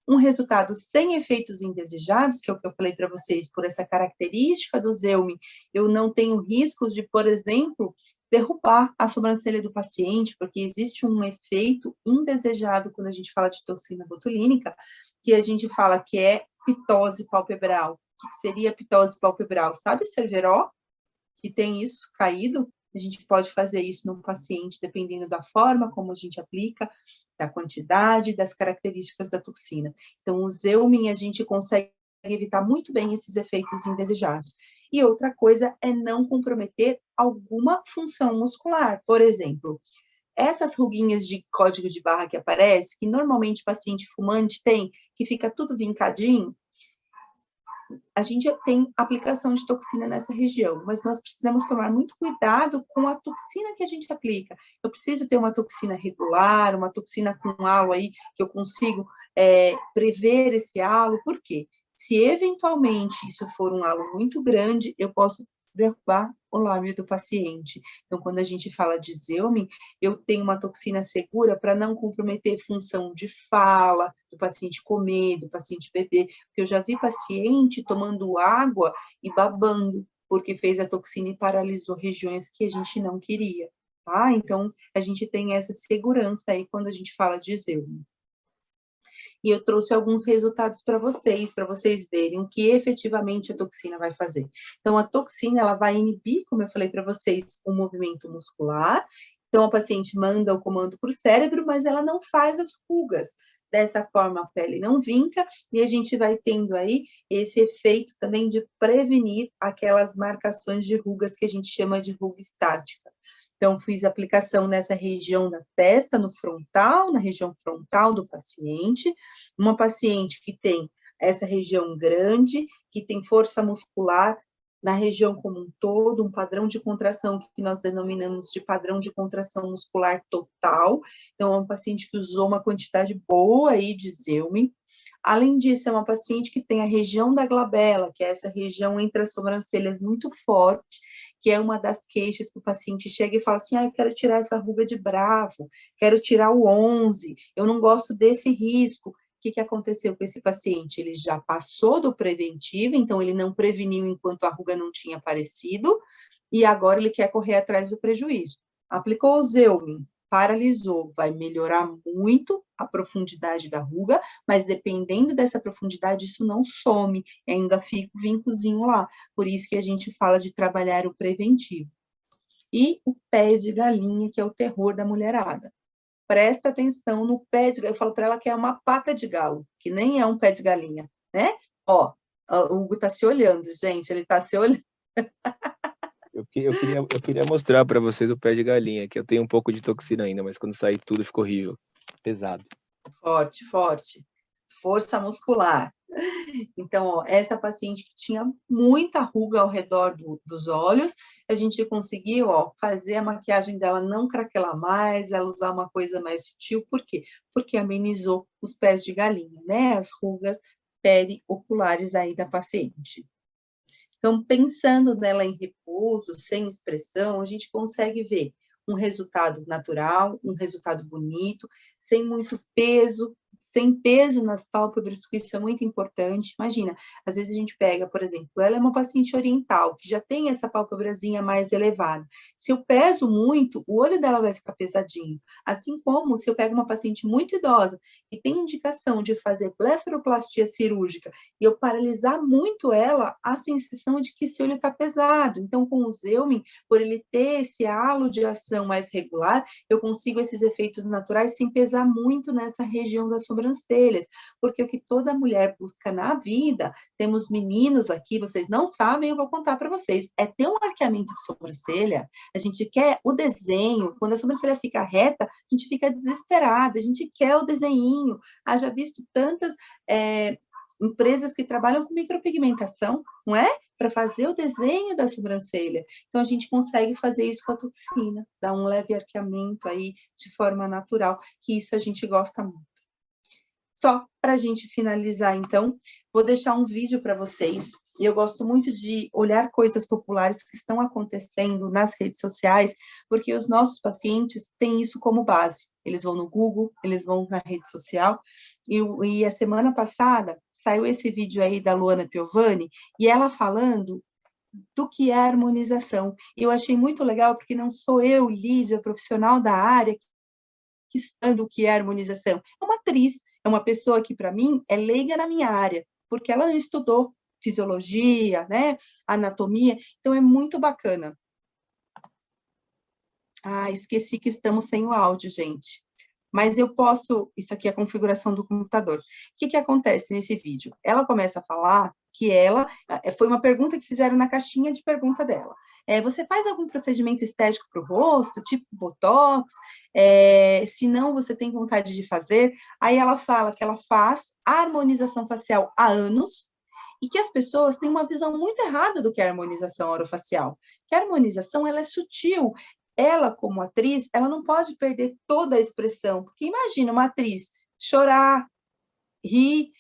um resultado sem efeitos indesejados, que é o que eu falei para vocês, por essa característica do Zeumin, eu não tenho riscos de, por exemplo, derrubar a sobrancelha do paciente, porque existe um efeito indesejado quando a gente fala de toxina botulínica, que a gente fala que é pitose palpebral, que seria pitose palpebral? Sabe Cerveró, que tem isso caído? A gente pode fazer isso no paciente, dependendo da forma como a gente aplica, da quantidade, das características da toxina. Então, o Zeumin, a gente consegue evitar muito bem esses efeitos indesejados. E outra coisa é não comprometer alguma função muscular. Por exemplo, essas ruguinhas de código de barra que aparece, que normalmente paciente fumante tem, que fica tudo vincadinho, a gente tem aplicação de toxina nessa região, mas nós precisamos tomar muito cuidado com a toxina que a gente aplica. Eu preciso ter uma toxina regular, uma toxina com halo aí, que eu consigo prever esse halo, por quê? Se eventualmente isso for um halo muito grande, eu posso derrubar o lábio do paciente. Então, quando a gente fala de Zeumin, eu tenho uma toxina segura para não comprometer função de fala, do paciente comer, do paciente beber, porque eu já vi paciente tomando água e babando, porque fez a toxina e paralisou regiões que a gente não queria, tá? Então, a gente tem essa segurança aí quando a gente fala de Zeumin. E eu trouxe alguns resultados para vocês verem o que efetivamente a toxina vai fazer. Então, a toxina, ela vai inibir, como eu falei para vocês, o movimento muscular. Então, a paciente manda o comando para o cérebro, mas ela não faz as rugas. Dessa forma, a pele não vinca, e a gente vai tendo aí esse efeito também de prevenir aquelas marcações de rugas que a gente chama de ruga estática. Então, fiz aplicação nessa região da testa, no frontal, na região frontal do paciente. Uma paciente que tem essa região grande, que tem força muscular na região como um todo, um padrão de contração que nós denominamos de padrão de contração muscular total. Então, é um paciente que usou uma quantidade boa aí de Zeumin. Além disso, é uma paciente que tem a região da glabela, que é essa região entre as sobrancelhas muito forte, que é uma das queixas que o paciente chega e fala assim, eu quero tirar essa ruga de bravo, quero tirar o 11, eu não gosto desse risco. O que aconteceu com esse paciente? Ele já passou do preventivo, então ele não preveniu enquanto a ruga não tinha aparecido, e agora ele quer correr atrás do prejuízo. Aplicou o Zeumin, paralisou, vai melhorar muito a profundidade da ruga, mas dependendo dessa profundidade, isso não some, ainda fica o vincozinho lá. Por isso que a gente fala de trabalhar o preventivo. E o pé de galinha, que é o terror da mulherada. Presta atenção no pé de galinha. Eu falo para ela que é uma pata de galo, que nem é um pé de galinha, né? Ó, o Hugo tá se olhando, gente, ele tá se olhando. Eu queria mostrar para vocês o pé de galinha, que eu tenho um pouco de toxina ainda, mas quando sair tudo ficou horrível, pesado. Forte, forte. Força muscular. Então, ó, essa paciente que tinha muita ruga ao redor dos olhos, a gente conseguiu, ó, fazer a maquiagem dela não craquelar mais, ela usar uma coisa mais sutil. Por quê? Porque amenizou os pés de galinha, né? As rugas perioculares aí da paciente. Então, pensando nela em repouso, sem expressão, a gente consegue ver um resultado natural, um resultado bonito, sem muito peso, sem peso nas pálpebras, porque isso é muito importante. Imagina, às vezes a gente pega, por exemplo, ela é uma paciente oriental, que já tem essa pálpebrazinha mais elevada. Se eu peso muito, o olho dela vai ficar pesadinho. Assim como se eu pego uma paciente muito idosa, que tem indicação de fazer blefaroplastia cirúrgica, e eu paralisar muito ela, a sensação de que esse olho está pesado. Então, com o Zeumin, por ele ter esse halo de ação mais regular, eu consigo esses efeitos naturais sem pesar muito nessa região das sobrancelhas, porque o que toda mulher busca na vida, temos meninos aqui, vocês não sabem, eu vou contar para vocês, é ter um arqueamento de sobrancelha, a gente quer o desenho, quando a sobrancelha fica reta, a gente fica desesperada, a gente quer o desenhinho, haja visto tantas empresas que trabalham com micropigmentação, não é? Para fazer o desenho da sobrancelha. Então, a gente consegue fazer isso com a toxina, dar um leve arqueamento aí de forma natural, que isso a gente gosta muito. Só para a gente finalizar, então, vou deixar um vídeo para vocês, e eu gosto muito de olhar coisas populares que estão acontecendo nas redes sociais, porque os nossos pacientes têm isso como base. Eles vão no Google, eles vão na rede social, e a semana passada saiu esse vídeo aí da Luana Piovani, e ela falando do que é harmonização. E eu achei muito legal, porque não sou eu, Lídia, profissional da área, que estando o que é harmonização. É uma atriz, é uma pessoa que, para mim, é leiga na minha área, porque ela não estudou, fisiologia, né? Anatomia. Então, é muito bacana. Ah, esqueci que estamos sem o áudio, gente. Mas eu posso... Isso aqui é a configuração do computador. O que acontece nesse vídeo? Ela começa a falar que ela... Foi uma pergunta que fizeram na caixinha de pergunta dela. Você faz algum procedimento estético para o rosto, tipo Botox? Se não, você tem vontade de fazer? Aí ela fala que ela faz harmonização facial há anos, e que as pessoas têm uma visão muito errada do que é a harmonização orofacial. Que a harmonização, ela é sutil. Ela, como atriz, ela não pode perder toda a expressão. Porque imagina uma atriz chorar, rir,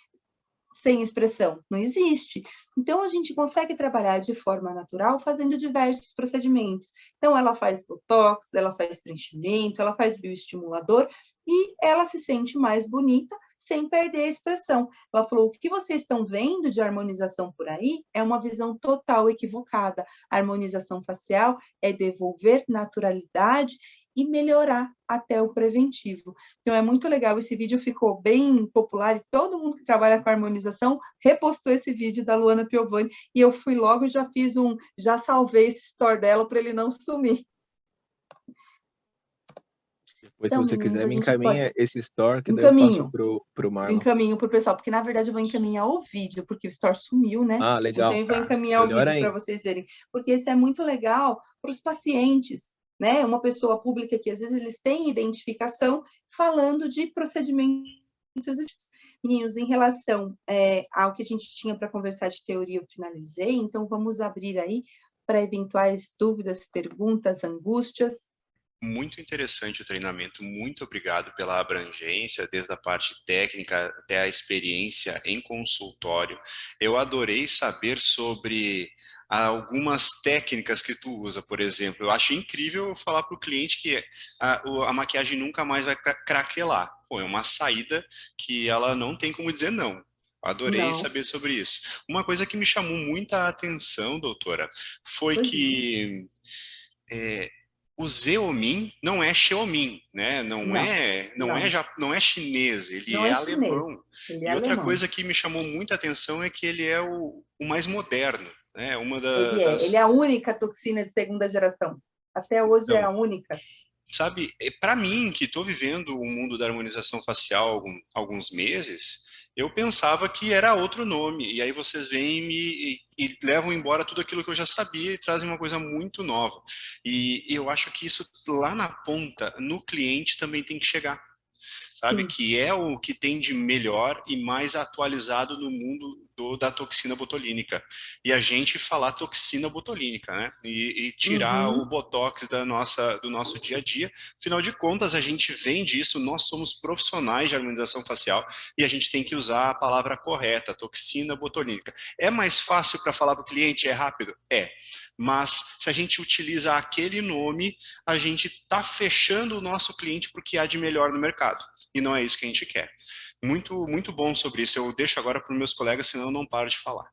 sem expressão. Não existe. Então, a gente consegue trabalhar de forma natural fazendo diversos procedimentos. Então, ela faz botox, ela faz preenchimento, ela faz bioestimulador e ela se sente mais bonita sem perder a expressão. Ela falou, o que vocês estão vendo de harmonização por aí é uma visão total equivocada. A harmonização facial é devolver naturalidade e melhorar até o preventivo. Então, é muito legal, esse vídeo ficou bem popular e todo mundo que trabalha com harmonização repostou esse vídeo da Luana Piovani e eu fui logo e já salvei esse story dela para ele não sumir. Depois, então, se você quiser, me encaminha esse store que daí eu passo pro Marlon. Encaminho pro pessoal, porque na verdade eu vou encaminhar o vídeo, porque o store sumiu, né? Ah, legal. Então eu vou encaminhar o vídeo para vocês verem, porque esse é muito legal para os pacientes, né? Uma pessoa pública que às vezes eles têm identificação falando de procedimentos. Meninos, em relação ao que a gente tinha para conversar de teoria, eu finalizei, então vamos abrir aí para eventuais dúvidas, perguntas, angústias. Muito interessante o treinamento, muito obrigado pela abrangência, desde a parte técnica até a experiência em consultório. Eu adorei saber sobre algumas técnicas que tu usa, por exemplo. Eu acho incrível falar para o cliente que a maquiagem nunca mais vai craquelar. Pô, é uma saída que ela não tem como dizer não. Adorei saber sobre isso. Uma coisa que me chamou muita atenção, doutora, foi que o Xeomin não é Xiaomin, né? Não é chinês, ele é alemão. E outra coisa que me chamou muita atenção é que ele é o mais moderno, né? Ele é a única toxina de segunda geração. Até hoje então, é a única. Sabe, para mim, que estou vivendo o mundo da harmonização facial há alguns meses, eu pensava que era outro nome, e aí vocês vêm e levam embora tudo aquilo que eu já sabia e trazem uma coisa muito nova. E eu acho que isso lá na ponta, no cliente, também tem que chegar. Sabe? Sim. Que é o que tem de melhor e mais atualizado no mundo da toxina botulínica. E a gente falar toxina botulínica, né? E tirar o botox do nosso dia a dia. Afinal de contas, a gente vende isso, nós somos profissionais de harmonização facial e a gente tem que usar a palavra correta, toxina botulínica. É mais fácil para falar para o cliente? É rápido? É. Mas se a gente utiliza aquele nome, a gente está fechando o nosso cliente para o que há de melhor no mercado. E não é isso que a gente quer. Muito, muito bom sobre isso. Eu deixo agora para os meus colegas, senão eu não paro de falar.